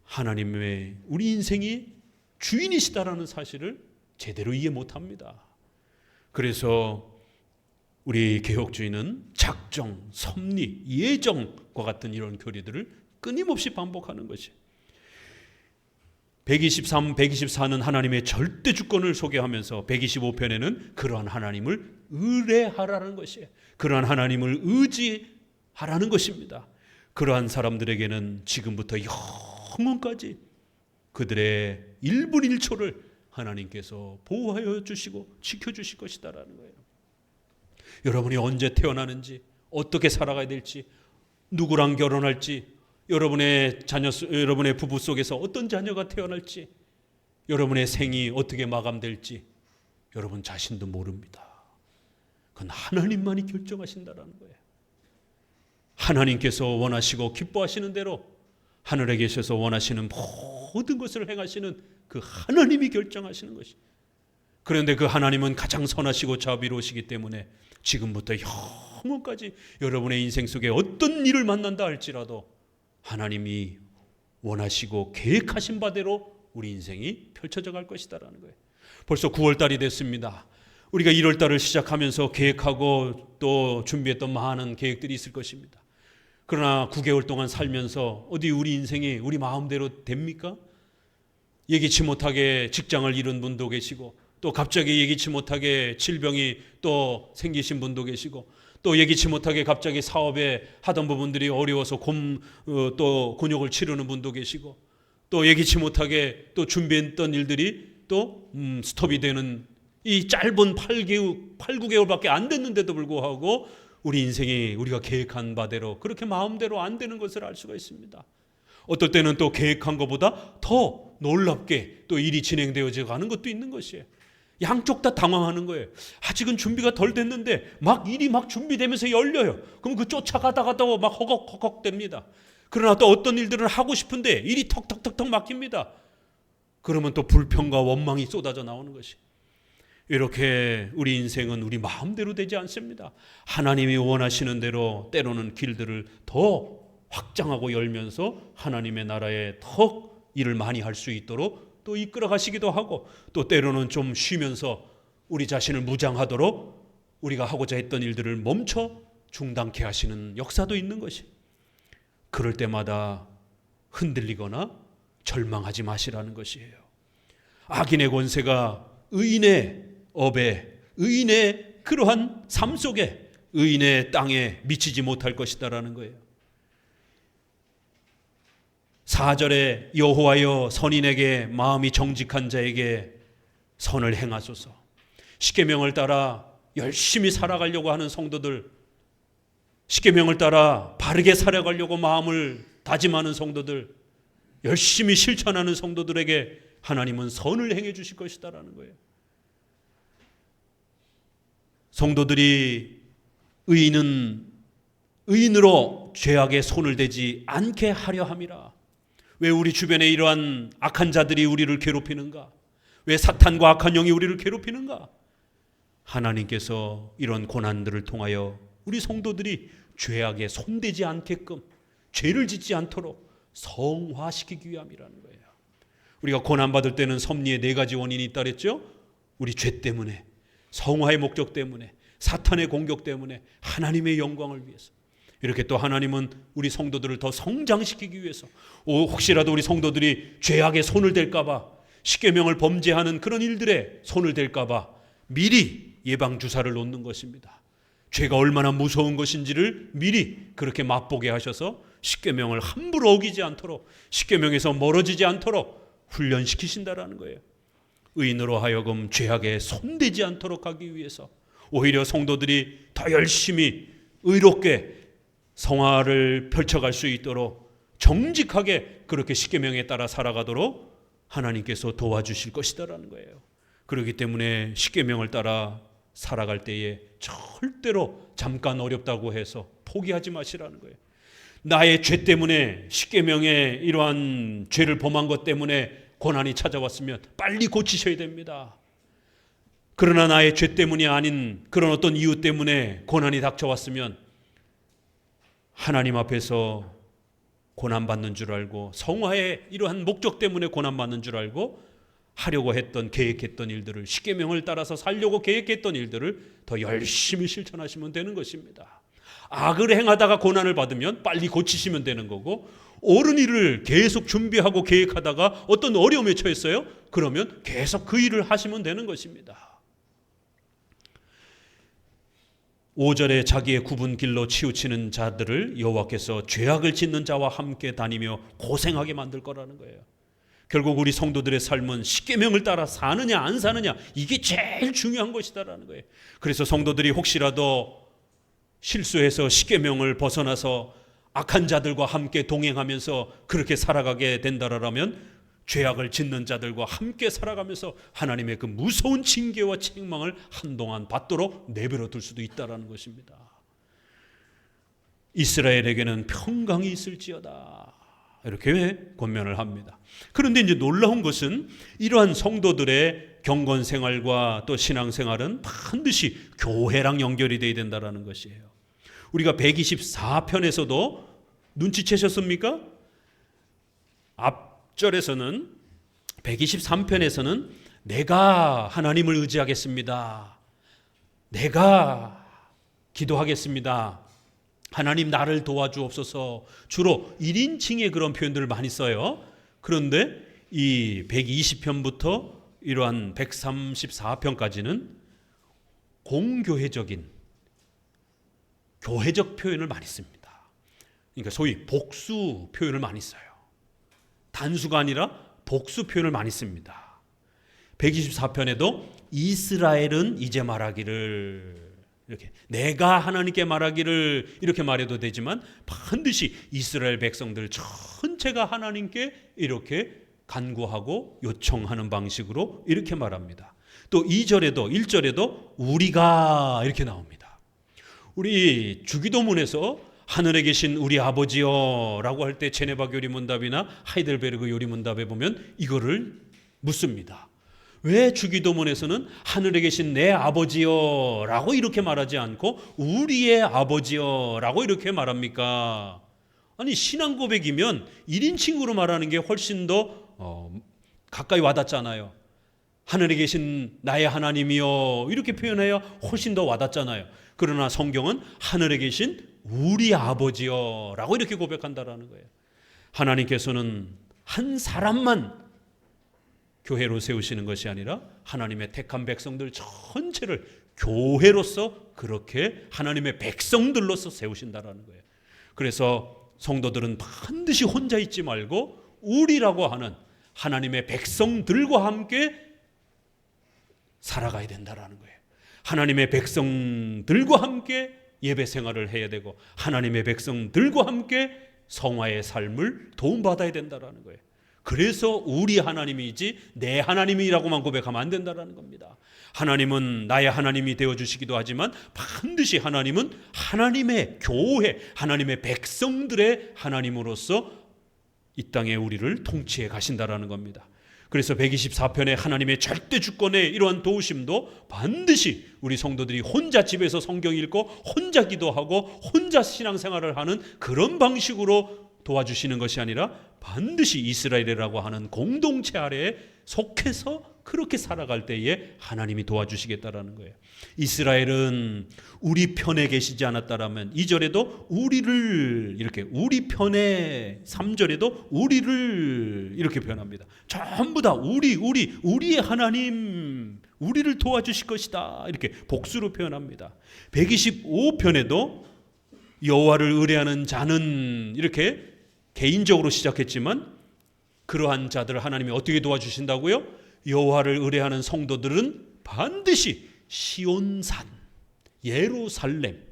하나님의 우리 인생이 주인이시다라는 사실을 제대로 이해 못합니다. 그래서 우리 개혁주의는 작정, 섭리, 예정과 같은 이런 교리들을 끊임없이 반복하는 것이. 123, 124는 하나님의 절대 주권을 소개하면서 125편에는 그러한 하나님을 의뢰하라는 것이에요. 그러한 하나님을 의지하라는 것입니다. 그러한 사람들에게는 지금부터 영원까지 그들의 1분 1초를 하나님께서 보호하여 주시고 지켜주실 것이다라는 거예요. 여러분이 언제 태어나는지, 어떻게 살아가야 될지, 누구랑 결혼할지, 여러분의 여러분의 부부 속에서 어떤 자녀가 태어날지, 여러분의 생이 어떻게 마감될지 여러분 자신도 모릅니다. 그건 하나님만이 결정하신다라는 거예요. 하나님께서 원하시고 기뻐하시는 대로 하늘에 계셔서 원하시는 모든 것을 행하시는 그 하나님이 결정하시는 것이. 그런데 그 하나님은 가장 선하시고 자비로우시기 때문에 지금부터 영원까지 여러분의 인생 속에 어떤 일을 만난다 할지라도 하나님이 원하시고 계획하신 바대로 우리 인생이 펼쳐져 갈 것이다라는 거예요. 벌써 9월달이 됐습니다. 우리가 1월달을 시작하면서 계획하고 또 준비했던 많은 계획들이 있을 것입니다. 그러나 9개월 동안 살면서 어디 우리 인생이 우리 마음대로 됩니까? 예기치 못하게 직장을 잃은 분도 계시고, 또 갑자기 예기치 못하게 질병이 또 생기신 분도 계시고, 또 예기치 못하게 갑자기 사업에 하던 부분들이 어려워서 또 곤욕을 치르는 분도 계시고, 또 예기치 못하게 또 준비했던 일들이 또 스톱이 되는 이 짧은 8, 9개월밖에 안 됐는데도 불구하고 우리 인생이 우리가 계획한 바대로 그렇게 마음대로 안 되는 것을 알 수가 있습니다. 어떨 때는 또 계획한 것보다 더 놀랍게 또 일이 진행되어져 가는 것도 있는 것이에요. 양쪽 다 당황하는 거예요. 아직은 준비가 덜 됐는데 막 일이 막 준비되면서 열려요. 그럼 그 쫓아가다가 막 허걱허걱 됩니다. 그러나 또 어떤 일들은 하고 싶은데 일이 턱턱턱턱 막힙니다. 그러면 또 불평과 원망이 쏟아져 나오는 것이. 이렇게 우리 인생은 우리 마음대로 되지 않습니다. 하나님이 원하시는 대로 때로는 길들을 더 확장하고 열면서 하나님의 나라에 더 일을 많이 할 수 있도록 또 이끌어 가시기도 하고, 또 때로는 좀 쉬면서 우리 자신을 무장하도록 우리가 하고자 했던 일들을 멈춰 중단케 하시는 역사도 있는 것이. 그럴 때마다 흔들리거나 절망하지 마시라는 것이에요. 악인의 권세가 의인의 업에, 의인의 그러한 삶 속에, 의인의 땅에 미치지 못할 것이다라는 거예요. 4절에 여호와여 선인에게 마음이 정직한 자에게 선을 행하소서. 십계명을 따라 열심히 살아가려고 하는 성도들, 십계명을 따라 바르게 살아가려고 마음을 다짐하는 성도들, 열심히 실천하는 성도들에게 하나님은 선을 행해 주실 것이다라는 거예요. 성도들이 의인으로 죄악에 손을 대지 않게 하려 함이라. 왜 우리 주변에 이러한 악한 자들이 우리를 괴롭히는가? 왜 사탄과 악한 영이 우리를 괴롭히는가? 하나님께서 이런 고난들을 통하여 우리 성도들이 죄악에 손대지 않게끔, 죄를 짓지 않도록 성화시키기 위함이라는 거예요. 우리가 고난받을 때는 섭리의 4가지 원인이 있다 그랬죠? 우리 죄 때문에, 성화의 목적 때문에, 사탄의 공격 때문에, 하나님의 영광을 위해서. 이렇게 또 하나님은 우리 성도들을 더 성장시키기 위해서, 혹시라도 우리 성도들이 죄악에 손을 댈까 봐, 십계명을 범죄하는 그런 일들에 손을 댈까 봐 미리 예방주사를 놓는 것입니다. 죄가 얼마나 무서운 것인지를 미리 그렇게 맛보게 하셔서 십계명을 함부로 어기지 않도록, 십계명에서 멀어지지 않도록 훈련시키신다라는 거예요. 의인으로 하여금 죄악에 손대지 않도록 하기 위해서, 오히려 성도들이 더 열심히 의롭게 성화를 펼쳐갈 수 있도록 정직하게 그렇게 십계명에 따라 살아가도록 하나님께서 도와주실 것이다라는 거예요. 그렇기 때문에 십계명을 따라 살아갈 때에 절대로 잠깐 어렵다고 해서 포기하지 마시라는 거예요. 나의 죄 때문에, 십계명의 이러한 죄를 범한 것 때문에 고난이 찾아왔으면 빨리 고치셔야 됩니다. 그러나 나의 죄 때문이 아닌 그런 어떤 이유 때문에 고난이 닥쳐왔으면 하나님 앞에서 고난받는 줄 알고, 성화의 이러한 목적 때문에 고난받는 줄 알고 하려고 했던, 계획했던 일들을, 십계명을 따라서 살려고 계획했던 일들을 더 열심히 실천하시면 되는 것입니다. 악을 행하다가 고난을 받으면 빨리 고치시면 되는 거고, 옳은 일을 계속 준비하고 계획하다가 어떤 어려움에 처했어요? 그러면 계속 그 일을 하시면 되는 것입니다. 5절에 자기의 굽은 길로 치우치는 자들을 여호와께서 죄악을 짓는 자와 함께 다니며 고생하게 만들 거라는 거예요. 결국 우리 성도들의 삶은 십계명을 따라 사느냐 안 사느냐, 이게 제일 중요한 것이다라는 거예요. 그래서 성도들이 혹시라도 실수해서 십계명을 벗어나서 악한 자들과 함께 동행하면서 그렇게 살아가게 된다라면 죄악을 짓는 자들과 함께 살아가면서 하나님의 그 무서운 징계와 책망을 한동안 받도록 내버려 둘 수도 있다는 것입니다. 이스라엘에게는 평강이 있을지어다, 이렇게 권면을 합니다. 그런데 이제 놀라운 것은 이러한 성도들의 경건 생활과 또 신앙 생활은 반드시 교회랑 연결이 되어야 된다는 것이에요. 우리가 124편에서도 눈치채셨습니까? 앞절에서는, 123편에서는 내가 하나님을 의지하겠습니다, 내가 기도하겠습니다, 하나님 나를 도와주옵소서, 주로 1인칭의 그런 표현들을 많이 써요. 그런데 이 120편부터 이러한 134편까지는 공교회적인, 교회적 표현을 많이 씁니다. 그러니까 소위 복수 표현을 많이 써요. 단수가 아니라 복수 표현을 많이 씁니다. 124편에도 이스라엘은 이제 말하기를, 이렇게 내가 하나님께 말하기를 이렇게 말해도 되지만 반드시 이스라엘 백성들 전체가 하나님께 이렇게 간구하고 요청하는 방식으로 이렇게 말합니다. 또 2절에도 1절에도 우리가 이렇게 나옵니다. 우리 주기도문에서 하늘에 계신 우리 아버지여 라고 할 때 제네박 요리문답이나 하이델베르그 요리문답에 보면 이거를 묻습니다. 왜 주기도문에서는 하늘에 계신 내 아버지여 라고 이렇게 말하지 않고 우리의 아버지여 라고 이렇게 말합니까? 아니, 신앙 고백이면 1인칭으로 말하는 게 훨씬 더 가까이 와닿잖아요. 하늘에 계신 나의 하나님이여 이렇게 표현해야 훨씬 더 와닿잖아요. 그러나 성경은 하늘에 계신 우리 아버지여 라고 이렇게 고백한다라는 거예요. 하나님께서는 한 사람만 교회로 세우시는 것이 아니라 하나님의 택한 백성들 전체를 교회로서 그렇게 하나님의 백성들로서 세우신다라는 거예요. 그래서 성도들은 반드시 혼자 있지 말고 우리라고 하는 하나님의 백성들과 함께 살아가야 된다라는 거예요. 하나님의 백성들과 함께 예배 생활을 해야 되고 하나님의 백성들과 함께 성화의 삶을 도움받아야 된다라는 거예요. 그래서 우리 하나님이지 내 하나님이라고만 고백하면 안 된다는 겁니다. 하나님은 나의 하나님이 되어주시기도 하지만 반드시 하나님은 하나님의 교회, 하나님의 백성들의 하나님으로서 이 땅에 우리를 통치해 가신다라는 겁니다. 그래서 124편의 하나님의 절대 주권의 이러한 도우심도 반드시 우리 성도들이 혼자 집에서 성경 읽고 혼자 기도하고 혼자 신앙생활을 하는 그런 방식으로 도와주시는 것이 아니라 반드시 이스라엘이라고 하는 공동체 아래에 속해서 그렇게 살아갈 때에 하나님이 도와주시겠다라는 거예요. 이스라엘은 우리 편에 계시지 않았다라면 2절에도 우리를 이렇게 우리 편에 3절에도 우리를 이렇게 표현합니다. 전부 다 우리의 하나님 우리를 도와주실 것이다 이렇게 복수로 표현합니다. 125편에도 여호와를 의뢰하는 자는 이렇게 개인적으로 시작했지만 그러한 자들을 하나님이 어떻게 도와주신다고요? 여호와를 의뢰하는 성도들은 반드시 시온산, 예루살렘,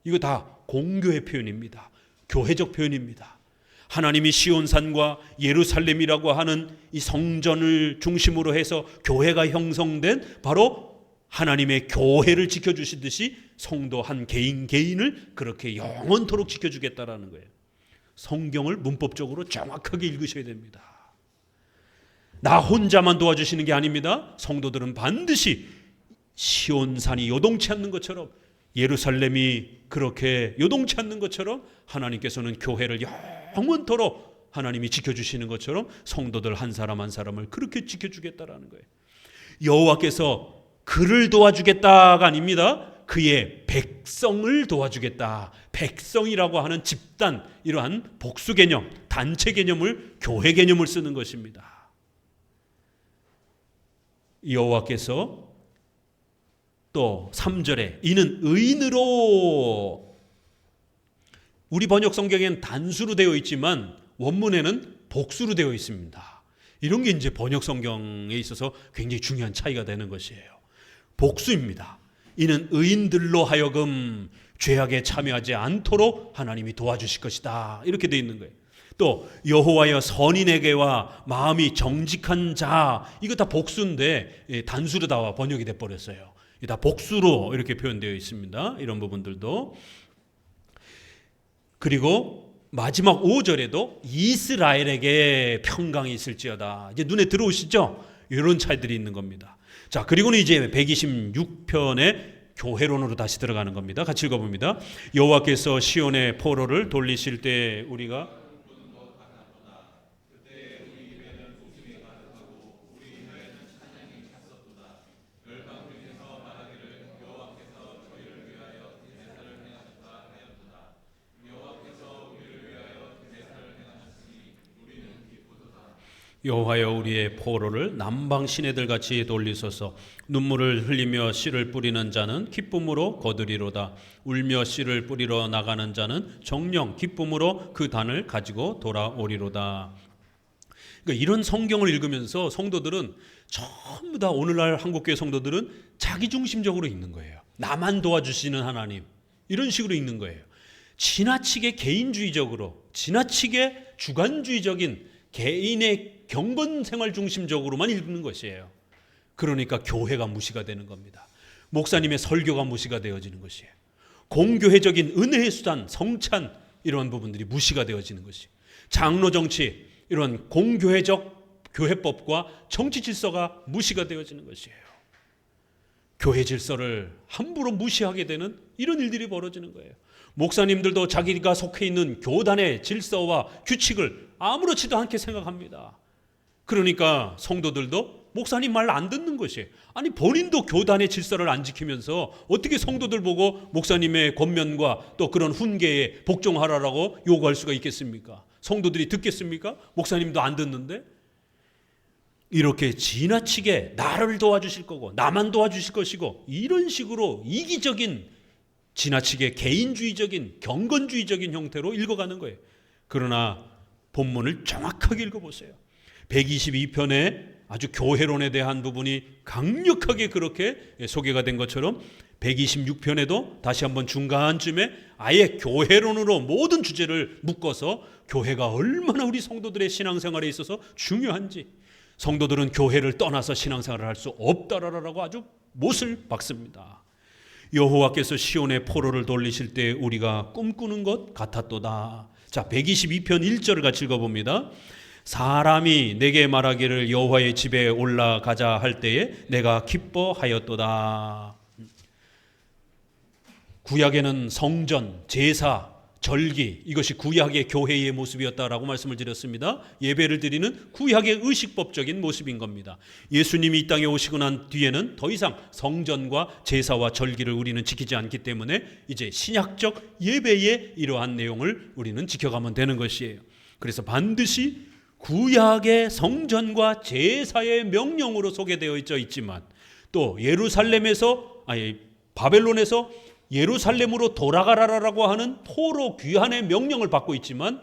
이거 다 공교의 표현입니다. 교회적 표현입니다. 하나님이 시온산과 예루살렘이라고 하는 이 성전을 중심으로 해서 교회가 형성된 바로 하나님의 교회를 지켜주시듯이 성도 한 개인 개인을 그렇게 영원토록 지켜주겠다라는 거예요. 성경을 문법적으로 정확하게 읽으셔야 됩니다. 나 혼자만 도와주시는 게 아닙니다. 성도들은 반드시 시온산이 요동치 않는 것처럼 예루살렘이 그렇게 요동치 않는 것처럼 하나님께서는 교회를 영원토록 하나님이 지켜주시는 것처럼 성도들 한 사람 한 사람을 그렇게 지켜주겠다라는 거예요. 여호와께서 그를 도와주겠다가 아닙니다. 그의 백성을 도와주겠다. 백성이라고 하는 집단, 이러한 복수 개념, 단체 개념을, 교회 개념을 쓰는 것입니다. 여호와께서 또 3절에 이는 의인으로, 우리 번역 성경에는 단수로 되어 있지만 원문에는 복수로 되어 있습니다. 이런 게 이제 번역 성경에 있어서 굉장히 중요한 차이가 되는 것이에요. 복수입니다. 이는 의인들로 하여금 죄악에 참여하지 않도록 하나님이 도와주실 것이다. 이렇게 되어 있는 거예요. 또 여호와여 선인에게와 마음이 정직한 자, 이거 다 복수인데 단수로 다 번역이 돼 버렸어요. 다 복수로 이렇게 표현되어 있습니다. 이런 부분들도. 그리고 마지막 5절에도 이스라엘에게 평강이 있을지어다. 이제 눈에 들어오시죠? 이런 차이들이 있는 겁니다. 자, 그리고는 이제 126편의 교회론으로 다시 들어가는 겁니다. 같이 읽어봅니다. 여호와께서 시온의 포로를 돌리실 때 우리가 여호와여 우리의 포로를 남방 시내들 같이 돌리소서. 눈물을 흘리며 씨를 뿌리는 자는 기쁨으로 거두리로다. 울며 씨를 뿌리러 나가는 자는 정령 기쁨으로 그 단을 가지고 돌아오리로다. 그러니까 이런 성경을 읽으면서 성도들은 전부 다 오늘날 한국교회 성도들은 자기중심적으로 읽는 거예요. 나만 도와주시는 하나님, 이런 식으로 읽는 거예요. 지나치게 개인주의적으로, 지나치게 주관주의적인 개인의 경건 생활 중심적으로만 읽는 것이에요. 그러니까 교회가 무시가 되는 겁니다. 목사님의 설교가 무시가 되어지는 것이에요. 공교회적인 은혜의 수단, 성찬 이런 부분들이 무시가 되어지는 것이에요. 장로 정치, 이런 공교회적 교회법과 정치 질서가 무시가 되어지는 것이에요. 교회 질서를 함부로 무시하게 되는 이런 일들이 벌어지는 거예요. 목사님들도 자기가 속해 있는 교단의 질서와 규칙을 아무렇지도 않게 생각합니다. 그러니까 성도들도 목사님 말 안 듣는 것이에요. 아니 본인도 교단의 질서를 안 지키면서 어떻게 성도들 보고 목사님의 권면과 또 그런 훈계에 복종하라라고 요구할 수가 있겠습니까? 성도들이 듣겠습니까? 목사님도 안 듣는데. 이렇게 지나치게 나를 도와주실 거고 나만 도와주실 것이고 이런 식으로 이기적인 지나치게 개인주의적인 경건주의적인 형태로 읽어가는 거예요. 그러나 본문을 정확하게 읽어보세요. 122편에 아주 교회론에 대한 부분이 강력하게 그렇게 소개가 된 것처럼 126편에도 다시 한번 중간쯤에 아예 교회론으로 모든 주제를 묶어서 교회가 얼마나 우리 성도들의 신앙생활에 있어서 중요한지, 성도들은 교회를 떠나서 신앙생활을 할 수 없다라고 아주 못을 박습니다. 여호와께서 시온의 포로를 돌리실 때 우리가 꿈꾸는 것 같았도다. 자, 122편 1절을 같이 읽어봅니다. 사람이 내게 말하기를 여호와의 집에 올라가자 할 때에 내가 기뻐하였도다. 구약에는 성전, 제사, 절기, 이것이 구약의 교회의 모습이었다라고 말씀을 드렸습니다. 예배를 드리는 구약의 의식법적인 모습인 겁니다. 예수님이 이 땅에 오시고 난 뒤에는 더 이상 성전과 제사와 절기를 우리는 지키지 않기 때문에 이제 신약적 예배의 이러한 내용을 우리는 지켜가면 되는 것이에요. 그래서 반드시 구약의 성전과 제사의 명령으로 소개되어 있지만 또 바벨론에서 예루살렘으로 돌아가라라고 하는 포로 귀환의 명령을 받고 있지만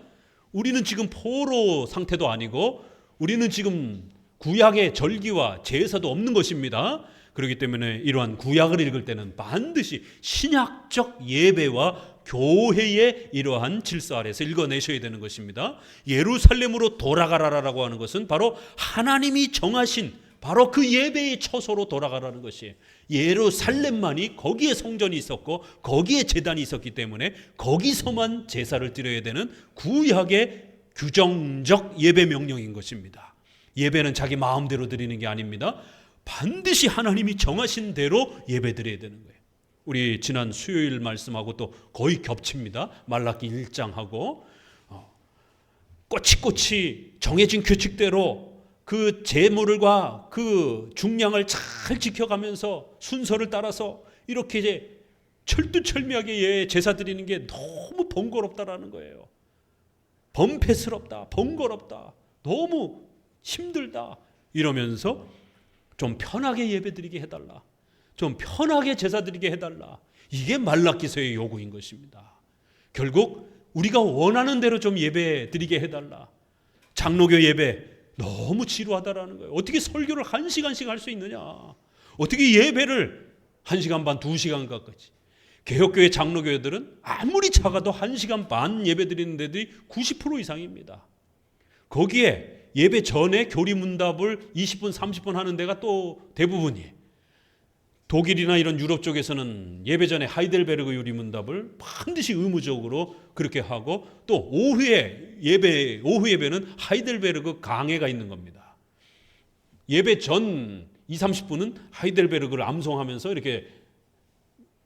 우리는 지금 포로 상태도 아니고 우리는 지금 구약의 절기와 제사도 없는 것입니다. 그렇기 때문에 이러한 구약을 읽을 때는 반드시 신약적 예배와 교회의 이러한 질서 아래서 읽어내셔야 되는 것입니다. 예루살렘으로 돌아가라라고 하는 것은 바로 하나님이 정하신 바로 그 예배의 처소로 돌아가라는 것이에요. 예루살렘만이 거기에 성전이 있었고 거기에 제단이 있었기 때문에 거기서만 제사를 드려야 되는 구약의 규정적 예배 명령인 것입니다. 예배는 자기 마음대로 드리는 게 아닙니다. 반드시 하나님이 정하신 대로 예배 드려야 되는 거예요. 우리 지난 수요일 말씀하고 또 거의 겹칩니다. 말라기 1장하고 꼬치꼬치 정해진 규칙대로 그 제물과 그 중량을 잘 지켜가면서 순서를 따라서 이렇게 이제 철두철미하게 제사 드리는 게 너무 번거롭다라는 거예요. 범패스럽다, 번거롭다, 너무 힘들다 이러면서 좀 편하게 예배 드리게 해달라, 좀 편하게 제사 드리게 해달라. 이게 말라기서의 요구인 것입니다. 결국 우리가 원하는 대로 좀 예배 드리게 해달라. 장로교 예배 너무 지루하다라는 거예요. 어떻게 설교를 1시간씩 할 수 있느냐? 어떻게 예배를 1시간 반, 2시간 가까이. 개혁교회 장로교회들은 아무리 작아도 1시간 반 예배 드리는 데들이 90% 이상입니다. 거기에 예배 전에 교리문답을 20분, 30분 하는 데가 또 대부분이에요. 독일이나 이런 유럽 쪽에서는 예배 전에 하이델베르그 요리문답을 반드시 의무적으로 그렇게 하고 또 오후 예배는 하이델베르그 강해가 있는 겁니다. 예배 전 20-30분은 하이델베르그를 암송하면서 이렇게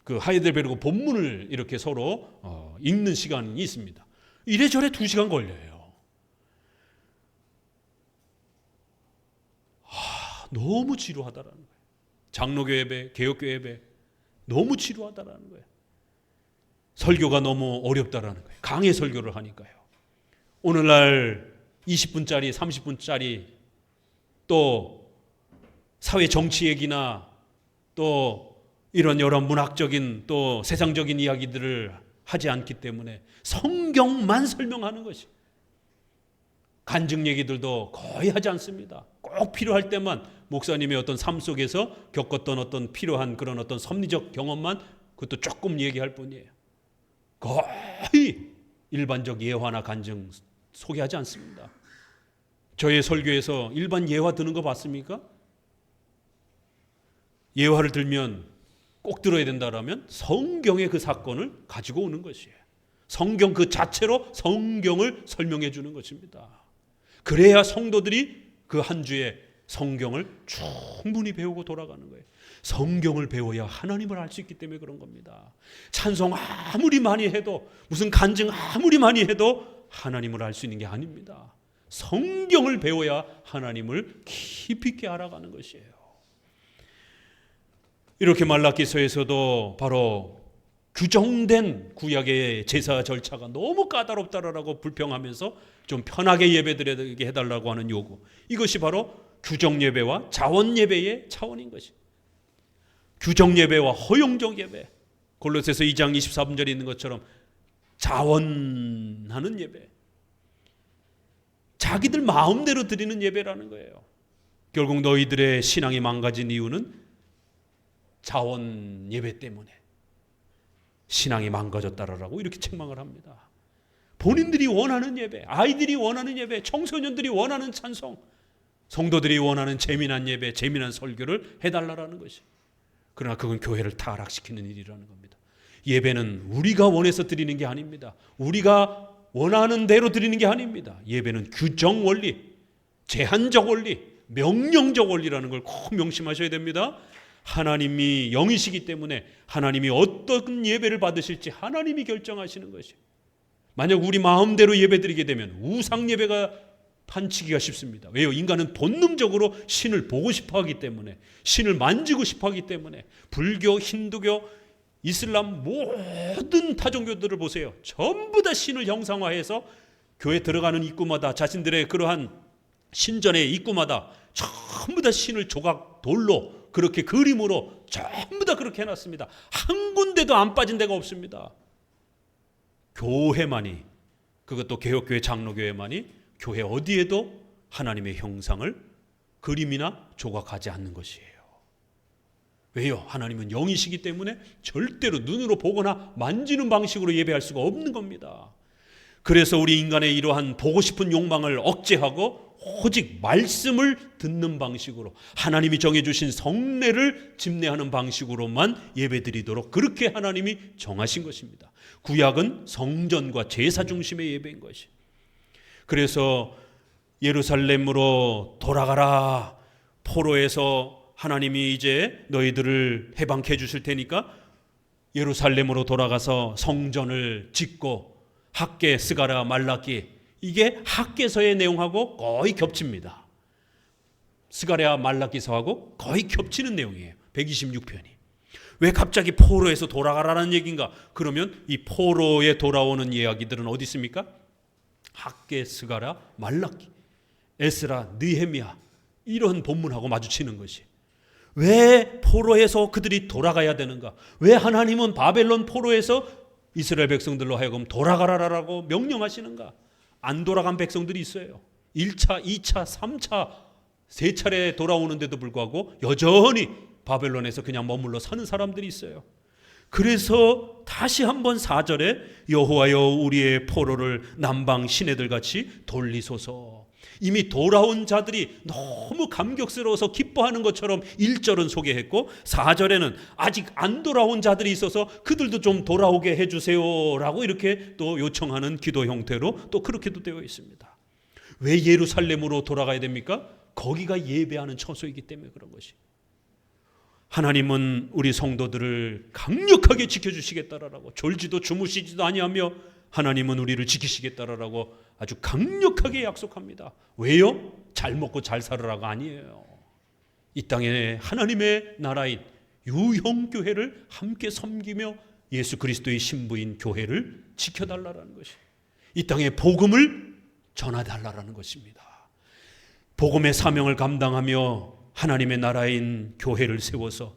그 하이델베르그 본문을 이렇게 서로 읽는 시간이 있습니다. 이래저래 2시간 걸려요. 너무 지루하다라는 거예요. 장로교 예배, 개혁교 예배 너무 지루하다라는 거예요. 설교가 너무 어렵다라는 거예요. 강의 설교를 하니까요. 오늘날 20분짜리, 30분짜리 또 사회 정치 얘기나 또 이런 여러 문학적인 또 세상적인 이야기들을 하지 않기 때문에 성경만 설명하는 것이, 간증 얘기들도 거의 하지 않습니다. 꼭 필요할 때만 목사님의 어떤 삶 속에서 겪었던 어떤 필요한 그런 어떤 섭리적 경험만 그것도 조금 얘기할 뿐이에요. 거의 일반적 예화나 간증 소개하지 않습니다. 저의 설교에서 일반 예화 드는 거 봤습니까? 예화를 들면 꼭 들어야 된다라면 성경의 그 사건을 가지고 오는 것이에요. 성경 그 자체로 성경을 설명해 주는 것입니다. 그래야 성도들이 그 한 주에 성경을 충분히 배우고 돌아가는 거예요. 성경을 배워야 하나님을 알 수 있기 때문에 그런 겁니다. 찬송 아무리 많이 해도, 무슨 간증 아무리 많이 해도 하나님을 알 수 있는 게 아닙니다. 성경을 배워야 하나님을 깊이 있게 알아가는 것이에요. 이렇게 말라기서에서도 바로 규정된 구약의 제사 절차가 너무 까다롭다라고 불평하면서 좀 편하게 예배드리게 해달라고 하는 요구, 이것이 바로 규정 예배와 자원 예배의 차원인 것입니다. 규정 예배와 허용적 예배, 골로새서 2장 24절에 있는 것처럼 자원하는 예배, 자기들 마음대로 드리는 예배라는 거예요. 결국 너희들의 신앙이 망가진 이유는 자원 예배 때문에 신앙이 망가졌다라고 이렇게 책망을 합니다. 본인들이 원하는 예배, 아이들이 원하는 예배, 청소년들이 원하는 찬송, 성도들이 원하는 재미난 예배, 재미난 설교를 해달라는 것이. 그러나 그건 교회를 타락시키는 일이라는 겁니다. 예배는 우리가 원해서 드리는 게 아닙니다. 우리가 원하는 대로 드리는 게 아닙니다. 예배는 규정 원리, 제한적 원리, 명령적 원리라는 걸 꼭 명심하셔야 됩니다. 하나님이 영이시기 때문에 하나님이 어떤 예배를 받으실지 하나님이 결정하시는 것이에요. 만약 우리 마음대로 예배드리게 되면 우상 예배가 판치기가 쉽습니다. 왜요? 인간은 본능적으로 신을 보고 싶어 하기 때문에, 신을 만지고 싶어 하기 때문에. 불교, 힌두교, 이슬람 모든 타종교들을 보세요. 전부 다 신을 형상화해서 교회 들어가는 입구마다 자신들의 그러한 신전의 입구마다 전부 다 신을 조각 돌로 그렇게 그림으로 전부 다 그렇게 해놨습니다. 한 군데도 안 빠진 데가 없습니다. 교회만이, 그것도 개혁교회 장로교회만이 교회 어디에도 하나님의 형상을 그림이나 조각하지 않는 것이에요. 왜요? 하나님은 영이시기 때문에 절대로 눈으로 보거나 만지는 방식으로 예배할 수가 없는 겁니다. 그래서 우리 인간의 이러한 보고 싶은 욕망을 억제하고 오직 말씀을 듣는 방식으로, 하나님이 정해주신 성례를 집례하는 방식으로만 예배드리도록 그렇게 하나님이 정하신 것입니다. 구약은 성전과 제사 중심의 예배인 것이. 그래서 예루살렘으로 돌아가라, 포로에서 하나님이 이제 너희들을 해방케 해주실 테니까 예루살렘으로 돌아가서 성전을 짓고, 학계, 스가랴, 말라기, 이게 학계서의 내용하고 거의 겹칩니다. 스가랴, 말라기서하고 거의 겹치는 내용이에요. 126편이. 왜 갑자기 포로에서 돌아가라는 얘기인가? 그러면 이 포로에 돌아오는 이야기들은 어디 있습니까? 학계, 스가랴, 말라기, 에스라, 느헤미야, 이런 본문하고 마주치는 것이. 왜 포로에서 그들이 돌아가야 되는가? 왜 하나님은 바벨론 포로에서 이스라엘 백성들로 하여금 돌아가라라고 명령하시는가? 안 돌아간 백성들이 있어요. 1차, 2차, 3차, 3차례 돌아오는데도 불구하고 여전히 바벨론에서 그냥 머물러 사는 사람들이 있어요. 그래서 다시 한번 4절에 여호와여 우리의 포로를 남방 시내들같이 돌리소서. 이미 돌아온 자들이 너무 감격스러워서 기뻐하는 것처럼 1절은 소개했고, 4절에는 아직 안 돌아온 자들이 있어서 그들도 좀 돌아오게 해주세요 라고 이렇게 또 요청하는 기도 형태로 또 그렇게도 되어 있습니다. 왜 예루살렘으로 돌아가야 됩니까? 거기가 예배하는 처소이기 때문에 그런 것이. 하나님은 우리 성도들을 강력하게 지켜주시겠다라고, 졸지도 주무시지도 아니하며 하나님은 우리를 지키시겠다라고 아주 강력하게 약속합니다. 왜요? 잘 먹고 잘 살으라가 아니에요. 이 땅에 하나님의 나라인 유형교회를 함께 섬기며 예수 그리스도의 신부인 교회를 지켜달라는 것이, 이 땅에 복음을 전하달라는 것입니다. 복음의 사명을 감당하며 하나님의 나라인 교회를 세워서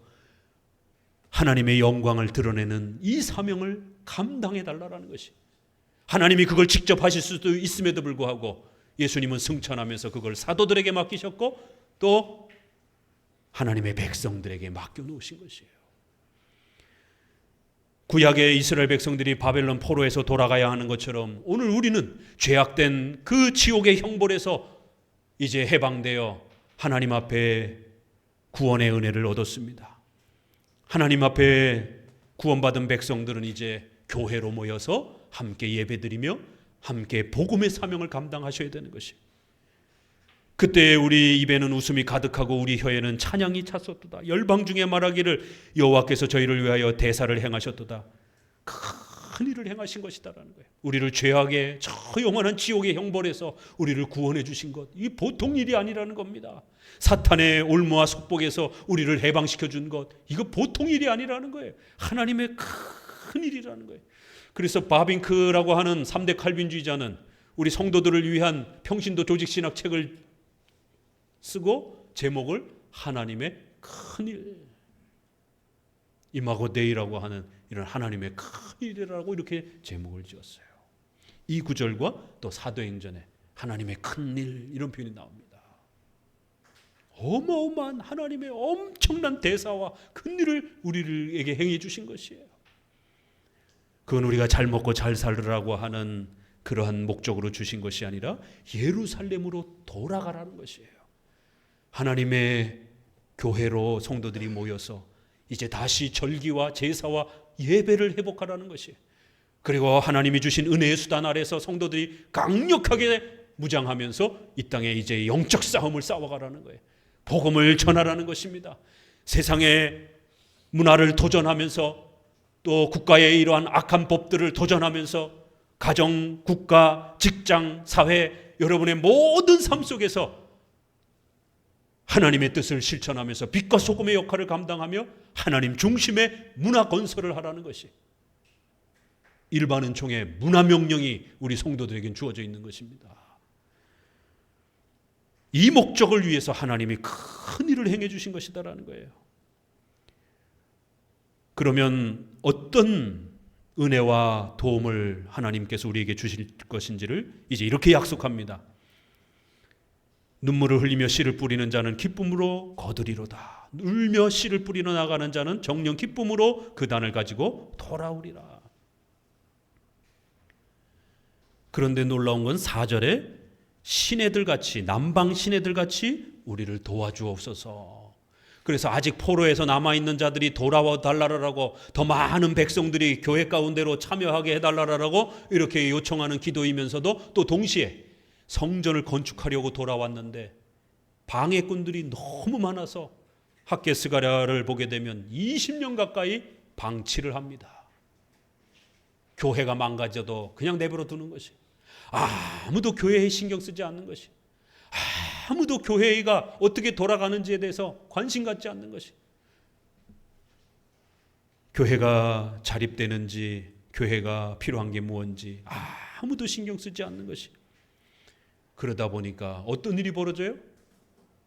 하나님의 영광을 드러내는 이 사명을 감당해달라는 것이, 하나님이 그걸 직접 하실 수도 있음에도 불구하고 예수님은 승천하면서 그걸 사도들에게 맡기셨고 또 하나님의 백성들에게 맡겨놓으신 것이에요. 구약의 이스라엘 백성들이 바벨론 포로에서 돌아가야 하는 것처럼 오늘 우리는 죄악된 그 지옥의 형벌에서 이제 해방되어 하나님 앞에 구원의 은혜를 얻었습니다. 하나님 앞에 구원받은 백성들은 이제 교회로 모여서 함께 예배드리며 함께 복음의 사명을 감당하셔야 되는 것이. 그때 우리 입에는 웃음이 가득하고 우리 혀에는 찬양이 찼었도다. 열방 중에 말하기를 여호와께서 저희를 위하여 대사를 행하셨도다. 큰 일을 행하신 것이다라는 거예요. 우리를 죄악의 저 영원한 지옥의 형벌에서 우리를 구원해 주신 것, 이 보통 일이 아니라는 겁니다. 사탄의 올무와 속복에서 우리를 해방시켜 준 것, 이거 보통 일이 아니라는 거예요. 하나님의 큰 일이라는 거예요. 그래서 바빙크라고 하는 3대 칼빈주의자는 우리 성도들을 위한 평신도 조직신학 책을 쓰고 제목을 하나님의 큰 일, 이마고 데이라고 하는 이런 하나님의 큰 일이라고 이렇게 제목을 지었어요. 이 구절과 또 사도행전에 하나님의 큰 일, 이런 표현이 나옵니다. 어마어마한 하나님의 엄청난 대사와 큰 일을 우리에게 행해 주신 것이에요. 그건 우리가 잘 먹고 잘 살으라고 하는 그러한 목적으로 주신 것이 아니라 예루살렘으로 돌아가라는 것이에요. 하나님의 교회로 성도들이 모여서 이제 다시 절기와 제사와 예배를 회복하라는 것이에요. 그리고 하나님이 주신 은혜의 수단 아래서 성도들이 강력하게 무장하면서 이 땅에 이제 영적 싸움을 싸워가라는 거예요. 복음을 전하라는 것입니다. 세상의 문화를 도전하면서 또 국가의 이러한 악한 법들을 도전하면서 가정, 국가, 직장, 사회, 여러분의 모든 삶 속에서 하나님의 뜻을 실천하면서 빛과 소금의 역할을 감당하며 하나님 중심의 문화 건설을 하라는 것이 일반 은총의 문화 명령이 우리 성도들에게 주어져 있는 것입니다. 이 목적을 위해서 하나님이 큰 일을 행해 주신 것이다라는 거예요. 그러면 어떤 은혜와 도움을 하나님께서 우리에게 주실 것인지를 이제 이렇게 약속합니다. 눈물을 흘리며 씨를 뿌리는 자는 기쁨으로 거두리로다. 울며 씨를 뿌리러 나가는 자는 정녕 기쁨으로 그 단을 가지고 돌아오리라. 그런데 놀라운 건 4절에 시내들같이, 남방 시내들같이 우리를 도와주옵소서. 그래서 아직 포로에서 남아있는 자들이 돌아와 달라라고, 더 많은 백성들이 교회 가운데로 참여하게 해달라라고 이렇게 요청하는 기도이면서도 또 동시에 성전을 건축하려고 돌아왔는데 방해꾼들이 너무 많아서 학개스가랴를 보게 되면 20년 가까이 방치를 합니다. 교회가 망가져도 그냥 내버려 두는 것이, 아무도 교회에 신경 쓰지 않는 것이, 아무도 교회가 어떻게 돌아가는지에 대해서 관심 갖지 않는 것이, 교회가 자립되는지, 교회가 필요한 게 무엇인지 아무도 신경 쓰지 않는 것이. 그러다 보니까 어떤 일이 벌어져요?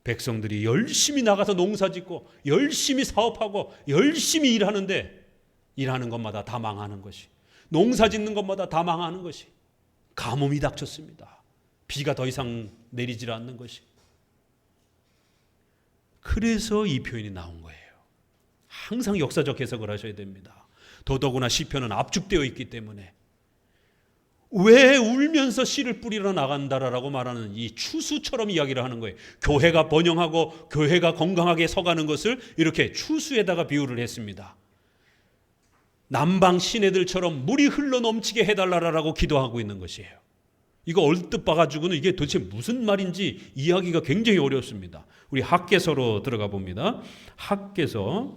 백성들이 열심히 나가서 농사짓고 열심히 사업하고 열심히 일하는데 일하는 것마다 다 망하는 것이, 농사짓는 것마다 다 망하는 것이, 가뭄이 닥쳤습니다. 비가 더 이상 내리질 않는 것이. 그래서 이 표현이 나온 거예요. 항상 역사적 해석을 하셔야 됩니다. 더더구나 시편은 압축되어 있기 때문에 왜 울면서 씨를 뿌리러 나간다라고 말하는 이 추수처럼 이야기를 하는 거예요. 교회가 번영하고 교회가 건강하게 서가는 것을 이렇게 추수에다가 비유를 했습니다. 남방 시내들처럼 물이 흘러 넘치게 해달라라고 기도하고 있는 것이에요. 이거 얼뜻 봐가지고는 이게 도대체 무슨 말인지 이해하기가 굉장히 어렵습니다. 우리 학개서로 들어가 봅니다. 학개서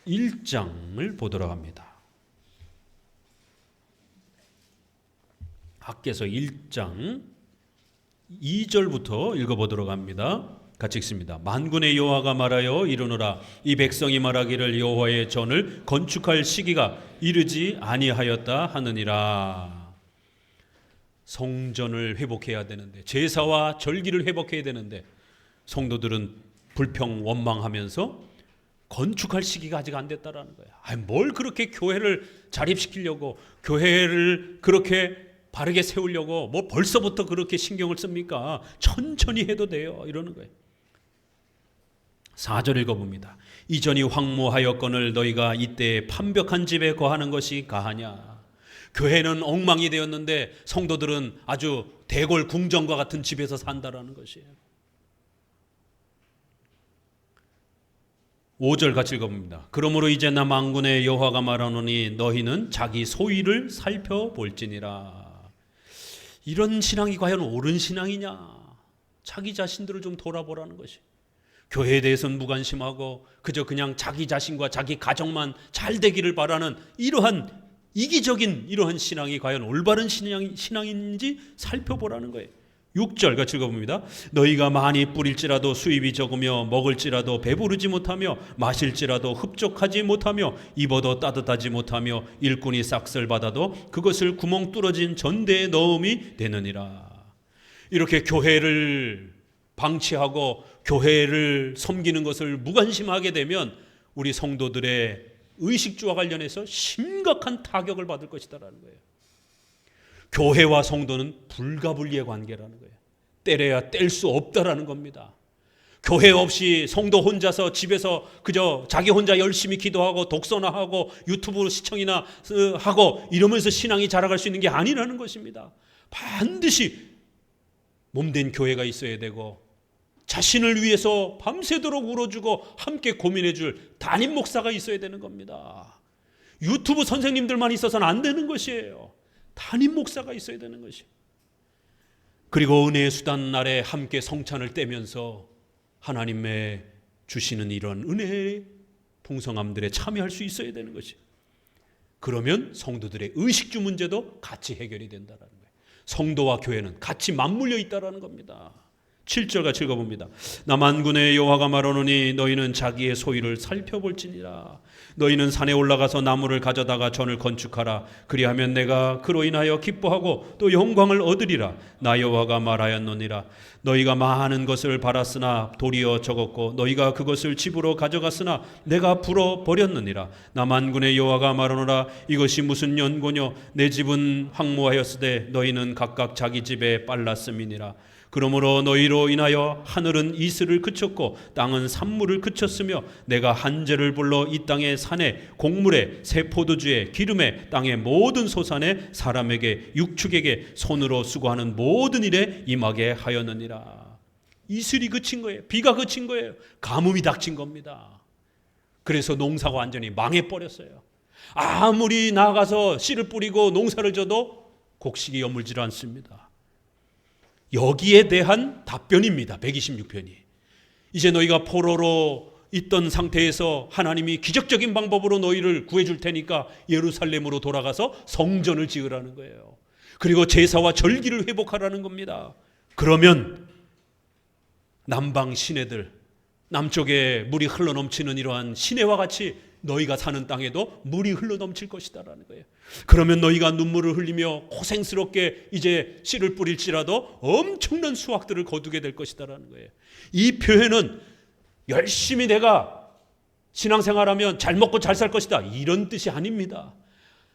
1장을 보도록 합니다. 학개서 1장 2절부터 읽어보도록 합니다. 같이 읽습니다. 만군의 여호와가 말하여 이르노라. 이 백성이 말하기를 여호와의 전을 건축할 시기가 이르지 아니하였다 하느니라. 성전을 회복해야 되는데, 제사와 절기를 회복해야 되는데 성도들은 불평 원망하면서 건축할 시기가 아직 안 됐다라는 거야. 뭘 그렇게 교회를 자립시키려고, 교회를 그렇게 바르게 세우려고 뭐 벌써부터 그렇게 신경을 씁니까? 천천히 해도 돼요. 이러는 거예요. 4절 읽어봅니다. 이전이 황무하였거늘 너희가 이때 판벽한 집에 거하는 것이 가하냐. 교회는 엉망이 되었는데 성도들은 아주 대궐 궁전과 같은 집에서 산다라는 것이에요. 5절 같이 읽어봅니다. 그러므로 이제 나 만군의 여호와가 말하노니 너희는 자기 소위를 살펴볼지니라. 이런 신앙이 과연 옳은 신앙이냐? 자기 자신들을 좀 돌아보라는 것이. 교회에 대해서는 무관심하고 그저 그냥 자기 자신과 자기 가정만 잘 되기를 바라는 이러한 이기적인 이러한 신앙이 과연 올바른 신앙인지 살펴보라는 거예요. 6절 같이 읽어봅니다. 너희가 많이 뿌릴지라도 수입이 적으며 먹을지라도 배부르지 못하며 마실지라도 흡족하지 못하며 입어도 따뜻하지 못하며 일꾼이 싹쓸 받아도 그것을 구멍 뚫어진 전대에 넣음이 되느니라. 이렇게 교회를 방치하고 교회를 섬기는 것을 무관심하게 되면 우리 성도들의 의식주와 관련해서 심각한 타격을 받을 것이다라는 거예요. 교회와 성도는 불가분리의 관계라는 거예요. 때려야 뗄 수 없다라는 겁니다. 교회 없이 성도 혼자서 집에서 그저 자기 혼자 열심히 기도하고 독서나 하고 유튜브 시청이나 하고 이러면서 신앙이 자라갈 수 있는 게 아니라는 것입니다. 반드시 몸된 교회가 있어야 되고 자신을 위해서 밤새도록 울어주고 함께 고민해줄 담임 목사가 있어야 되는 겁니다. 유튜브 선생님들만 있어서는 안 되는 것이에요. 담임 목사가 있어야 되는 것이에요. 그리고 은혜의 수단 날에 함께 성찬을 떼면서 하나님의 주시는 이런 은혜의 풍성함들에 참여할 수 있어야 되는 것이에요. 그러면 성도들의 의식주 문제도 같이 해결이 된다는 거예요. 성도와 교회는 같이 맞물려 있다는 겁니다. 7절 같이 읽어봅니다. 나 만군의 여호와가 말하노니 너희는 자기의 소유를 살펴볼지니라. 너희는 산에 올라가서 나무를 가져다가 전을 건축하라. 그리하면 내가 그로 인하여 기뻐하고 또 영광을 얻으리라. 나 여호와가 말하였노니라. 너희가 많은 것을 바랐으나 도리어 적었고 너희가 그것을 집으로 가져갔으나 내가 불어 버렸느니라. 나 만군의 여호와가 말하노라. 이것이 무슨 연고뇨? 내 집은 황무하였으되 너희는 각각 자기 집에 빨랐음이니라. 그러므로 너희로 인하여 하늘은 이슬을 그쳤고 땅은 산물을 그쳤으며 내가 한재를 불러 이 땅의 산에 곡물에 새 포도주에 기름에 땅의 모든 소산에 사람에게 육축에게 손으로 수고하는 모든 일에 임하게 하였느니라. 이슬이 그친 거예요. 비가 그친 거예요. 가뭄이 닥친 겁니다. 그래서 농사가 완전히 망해버렸어요. 아무리 나가서 씨를 뿌리고 농사를 져도 곡식이 여물질 않습니다. 여기에 대한 답변입니다. 126편이. 이제 너희가 포로로 있던 상태에서 하나님이 기적적인 방법으로 너희를 구해줄 테니까 예루살렘으로 돌아가서 성전을 지으라는 거예요. 그리고 제사와 절기를 회복하라는 겁니다. 그러면 남방 시내들, 남쪽에 물이 흘러넘치는 이러한 시내와 같이 너희가 사는 땅에도 물이 흘러넘칠 것이다라는 거예요. 그러면 너희가 눈물을 흘리며 고생스럽게 이제 씨를 뿌릴지라도 엄청난 수확들을 거두게 될 것이다라는 거예요. 이 표현은 열심히 내가 신앙생활하면 잘 먹고 잘 살 것이다 이런 뜻이 아닙니다.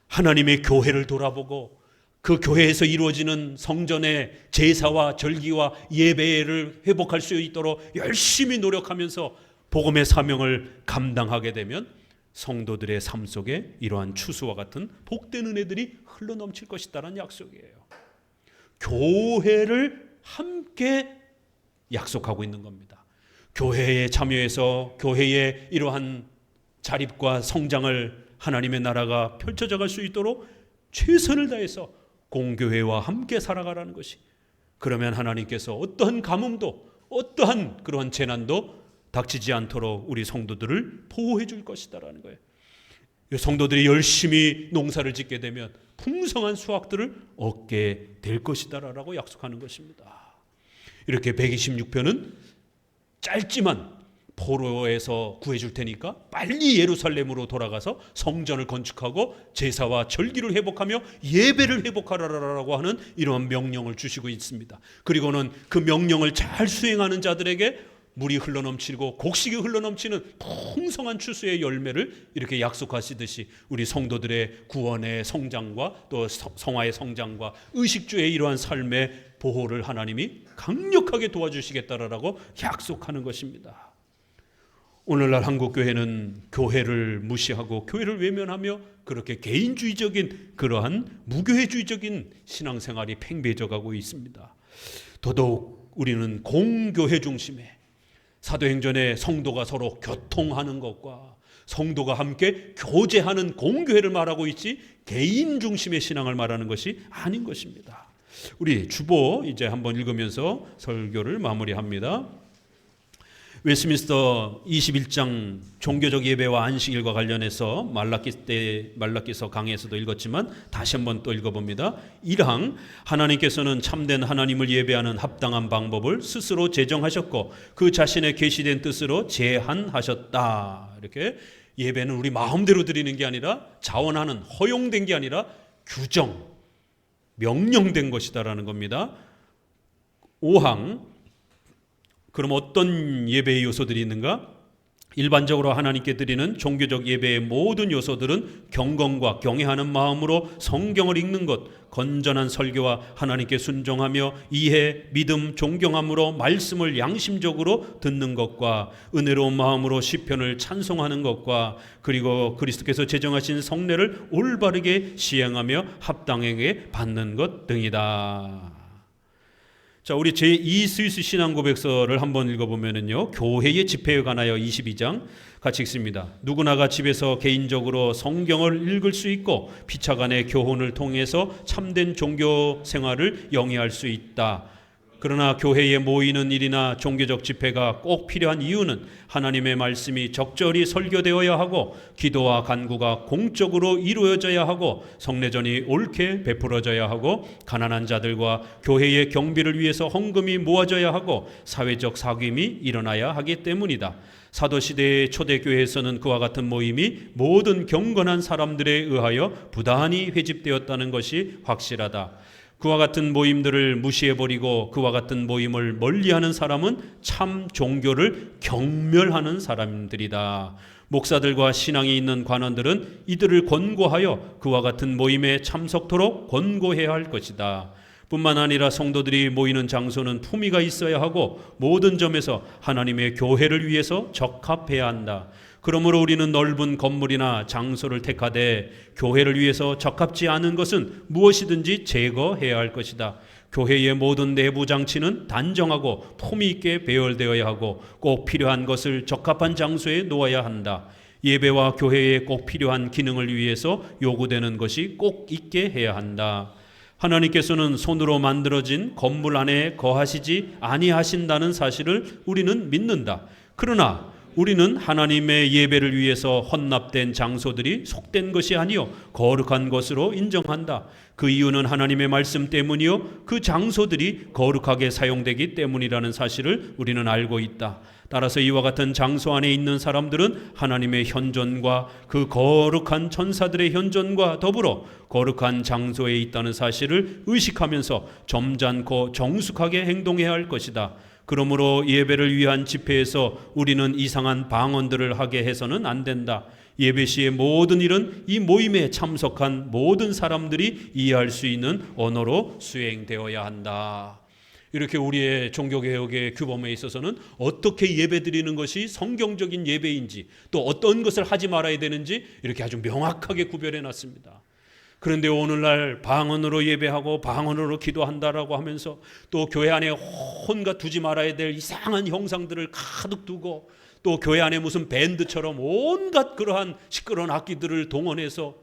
하나님의 교회를 돌아보고 그 교회에서 이루어지는 성전의 제사와 절기와 예배를 회복할 수 있도록 열심히 노력하면서 복음의 사명을 감당하게 되면 성도들의 삶 속에 이러한 추수와 같은 복된 은혜들이 흘러넘칠 것이다라는 약속이에요. 교회를 함께 약속하고 있는 겁니다. 교회에 참여해서 교회의 이러한 자립과 성장을 하나님의 나라가 펼쳐져 갈 수 있도록 최선을 다해서 공교회와 함께 살아가라는 것이, 그러면 하나님께서 어떠한 가뭄도 어떠한 그러한 재난도 닥치지 않도록 우리 성도들을 보호해 줄 것이다라는 거예요. 성도들이 열심히 농사를 짓게 되면 풍성한 수확들을 얻게 될 것이다라고 약속하는 것입니다. 이렇게 126편은 짧지만 포로에서 구해줄 테니까 빨리 예루살렘으로 돌아가서 성전을 건축하고 제사와 절기를 회복하며 예배를 회복하라라고 하는 이러한 명령을 주시고 있습니다. 그리고는 그 명령을 잘 수행하는 자들에게 물이 흘러넘치고 곡식이 흘러넘치는 풍성한 추수의 열매를 이렇게 약속하시듯이 우리 성도들의 구원의 성장과 또 성화의 성장과 의식주의 이러한 삶의 보호를 하나님이 강력하게 도와주시겠다라고 약속하는 것입니다. 오늘날 한국교회는 교회를 무시하고 교회를 외면하며 그렇게 개인주의적인 그러한 무교회주의적인 신앙생활이 팽배해져 가고 있습니다. 더더욱 우리는 공교회 중심의 사도행전에 성도가 서로 교통하는 것과 성도가 함께 교제하는 공교회를 말하고 있지 개인 중심의 신앙을 말하는 것이 아닌 것입니다. 우리 주보 이제 한번 읽으면서 설교를 마무리합니다. 웨스민스터 21장 종교적 예배와 안식일과 관련해서 말라기서 강의에서도 읽었지만 다시 한번 또 읽어봅니다. 1항 하나님께서는 참된 하나님을 예배하는 합당한 방법을 스스로 제정하셨고 그 자신의 계시된 뜻으로 제한하셨다. 이렇게 예배는 우리 마음대로 드리는 게 아니라 자원하는 허용된 게 아니라 규정, 명령된 것이다라는 겁니다. 5항 그럼 어떤 예배의 요소들이 있는가? 일반적으로 하나님께 드리는 종교적 예배의 모든 요소들은 경건과 경외하는 마음으로 성경을 읽는 것, 건전한 설교와 하나님께 순종하며 이해, 믿음, 존경함으로 말씀을 양심적으로 듣는 것과 은혜로운 마음으로 시편을 찬송하는 것과 그리고 그리스도께서 제정하신 성례를 올바르게 시행하며 합당하게 받는 것 등이다. 자, 우리 제2 스위스 신앙고백서를 한번 읽어보면요, 교회의 집회에 관하여 22장 같이 읽습니다. 누구나가 집에서 개인적으로 성경을 읽을 수 있고 피차간의 교훈을 통해서 참된 종교 생활을 영위할 수 있다. 그러나 교회에 모이는 일이나 종교적 집회가 꼭 필요한 이유는 하나님의 말씀이 적절히 설교되어야 하고 기도와 간구가 공적으로 이루어져야 하고 성례전이 옳게 베풀어져야 하고 가난한 자들과 교회의 경비를 위해서 헌금이 모아져야 하고 사회적 사귐이 일어나야 하기 때문이다. 사도시대의 초대교회에서는 그와 같은 모임이 모든 경건한 사람들에 의하여 부단히 회집되었다는 것이 확실하다. 그와 같은 모임들을 무시해버리고 그와 같은 모임을 멀리하는 사람은 참 종교를 경멸하는 사람들이다. 목사들과 신앙이 있는 관원들은 이들을 권고하여 그와 같은 모임에 참석토록 권고해야 할 것이다. 뿐만 아니라 성도들이 모이는 장소는 품위가 있어야 하고 모든 점에서 하나님의 교회를 위해서 적합해야 한다. 그러므로 우리는 넓은 건물이나 장소를 택하되 교회를 위해서 적합지 않은 것은 무엇이든지 제거해야 할 것이다. 교회의 모든 내부 장치는 단정하고 품위 있게 배열되어야 하고 꼭 필요한 것을 적합한 장소에 놓아야 한다. 예배와 교회에 꼭 필요한 기능을 위해서 요구되는 것이 꼭 있게 해야 한다. 하나님께서는 손으로 만들어진 건물 안에 거하시지 아니하신다는 사실을 우리는 믿는다. 그러나 우리는 하나님의 예배를 위해서 헌납된 장소들이 속된 것이 아니요 거룩한 것으로 인정한다. 그 이유는 하나님의 말씀 때문이요 그 장소들이 거룩하게 사용되기 때문이라는 사실을 우리는 알고 있다. 따라서 이와 같은 장소 안에 있는 사람들은 하나님의 현존과 그 거룩한 천사들의 현존과 더불어 거룩한 장소에 있다는 사실을 의식하면서 점잖고 정숙하게 행동해야 할 것이다. 그러므로 예배를 위한 집회에서 우리는 이상한 방언들을 하게 해서는 안 된다. 예배 시의 모든 일은 이 모임에 참석한 모든 사람들이 이해할 수 있는 언어로 수행되어야 한다. 이렇게 우리의 종교개혁의 규범에 있어서는 어떻게 예배드리는 것이 성경적인 예배인지 또 어떤 것을 하지 말아야 되는지 이렇게 아주 명확하게 구별해 놨습니다. 그런데 오늘날 방언으로 예배하고 방언으로 기도한다라고 하면서 또 교회 안에 온갖 두지 말아야 될 이상한 형상들을 가득 두고 또 교회 안에 무슨 밴드처럼 온갖 그러한 시끄러운 악기들을 동원해서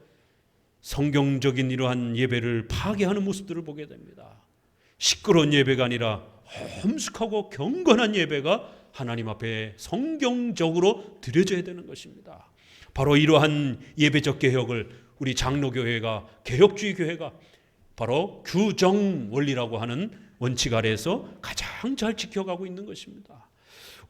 성경적인 이러한 예배를 파괴하는 모습들을 보게 됩니다. 시끄러운 예배가 아니라 엄숙하고 경건한 예배가 하나님 앞에 성경적으로 드려져야 되는 것입니다. 바로 이러한 예배적 개혁을 우리 장로교회가 개혁주의 교회가 바로 규정 원리라고 하는 원칙 아래에서 가장 잘 지켜가고 있는 것입니다.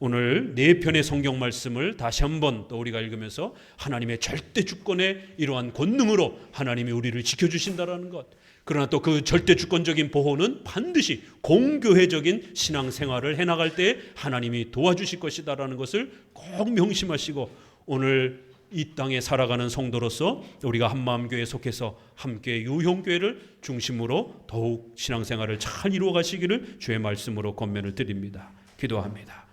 오늘 네 편의 성경 말씀을 다시 한번 또 우리가 읽으면서 하나님의 절대 주권의 이러한 권능으로 하나님이 우리를 지켜주신다라는 것, 그러나 또 그 절대 주권적인 보호는 반드시 공교회적인 신앙생활을 해나갈 때 하나님이 도와주실 것이다라는 것을 꼭 명심하시고 오늘 이 땅에 살아가는 성도로서 우리가 한마음교회에 속해서 함께 유형교회를 중심으로 더욱 신앙생활을 잘 이루어 가시기를 주의 말씀으로 권면을 드립니다. 기도합니다.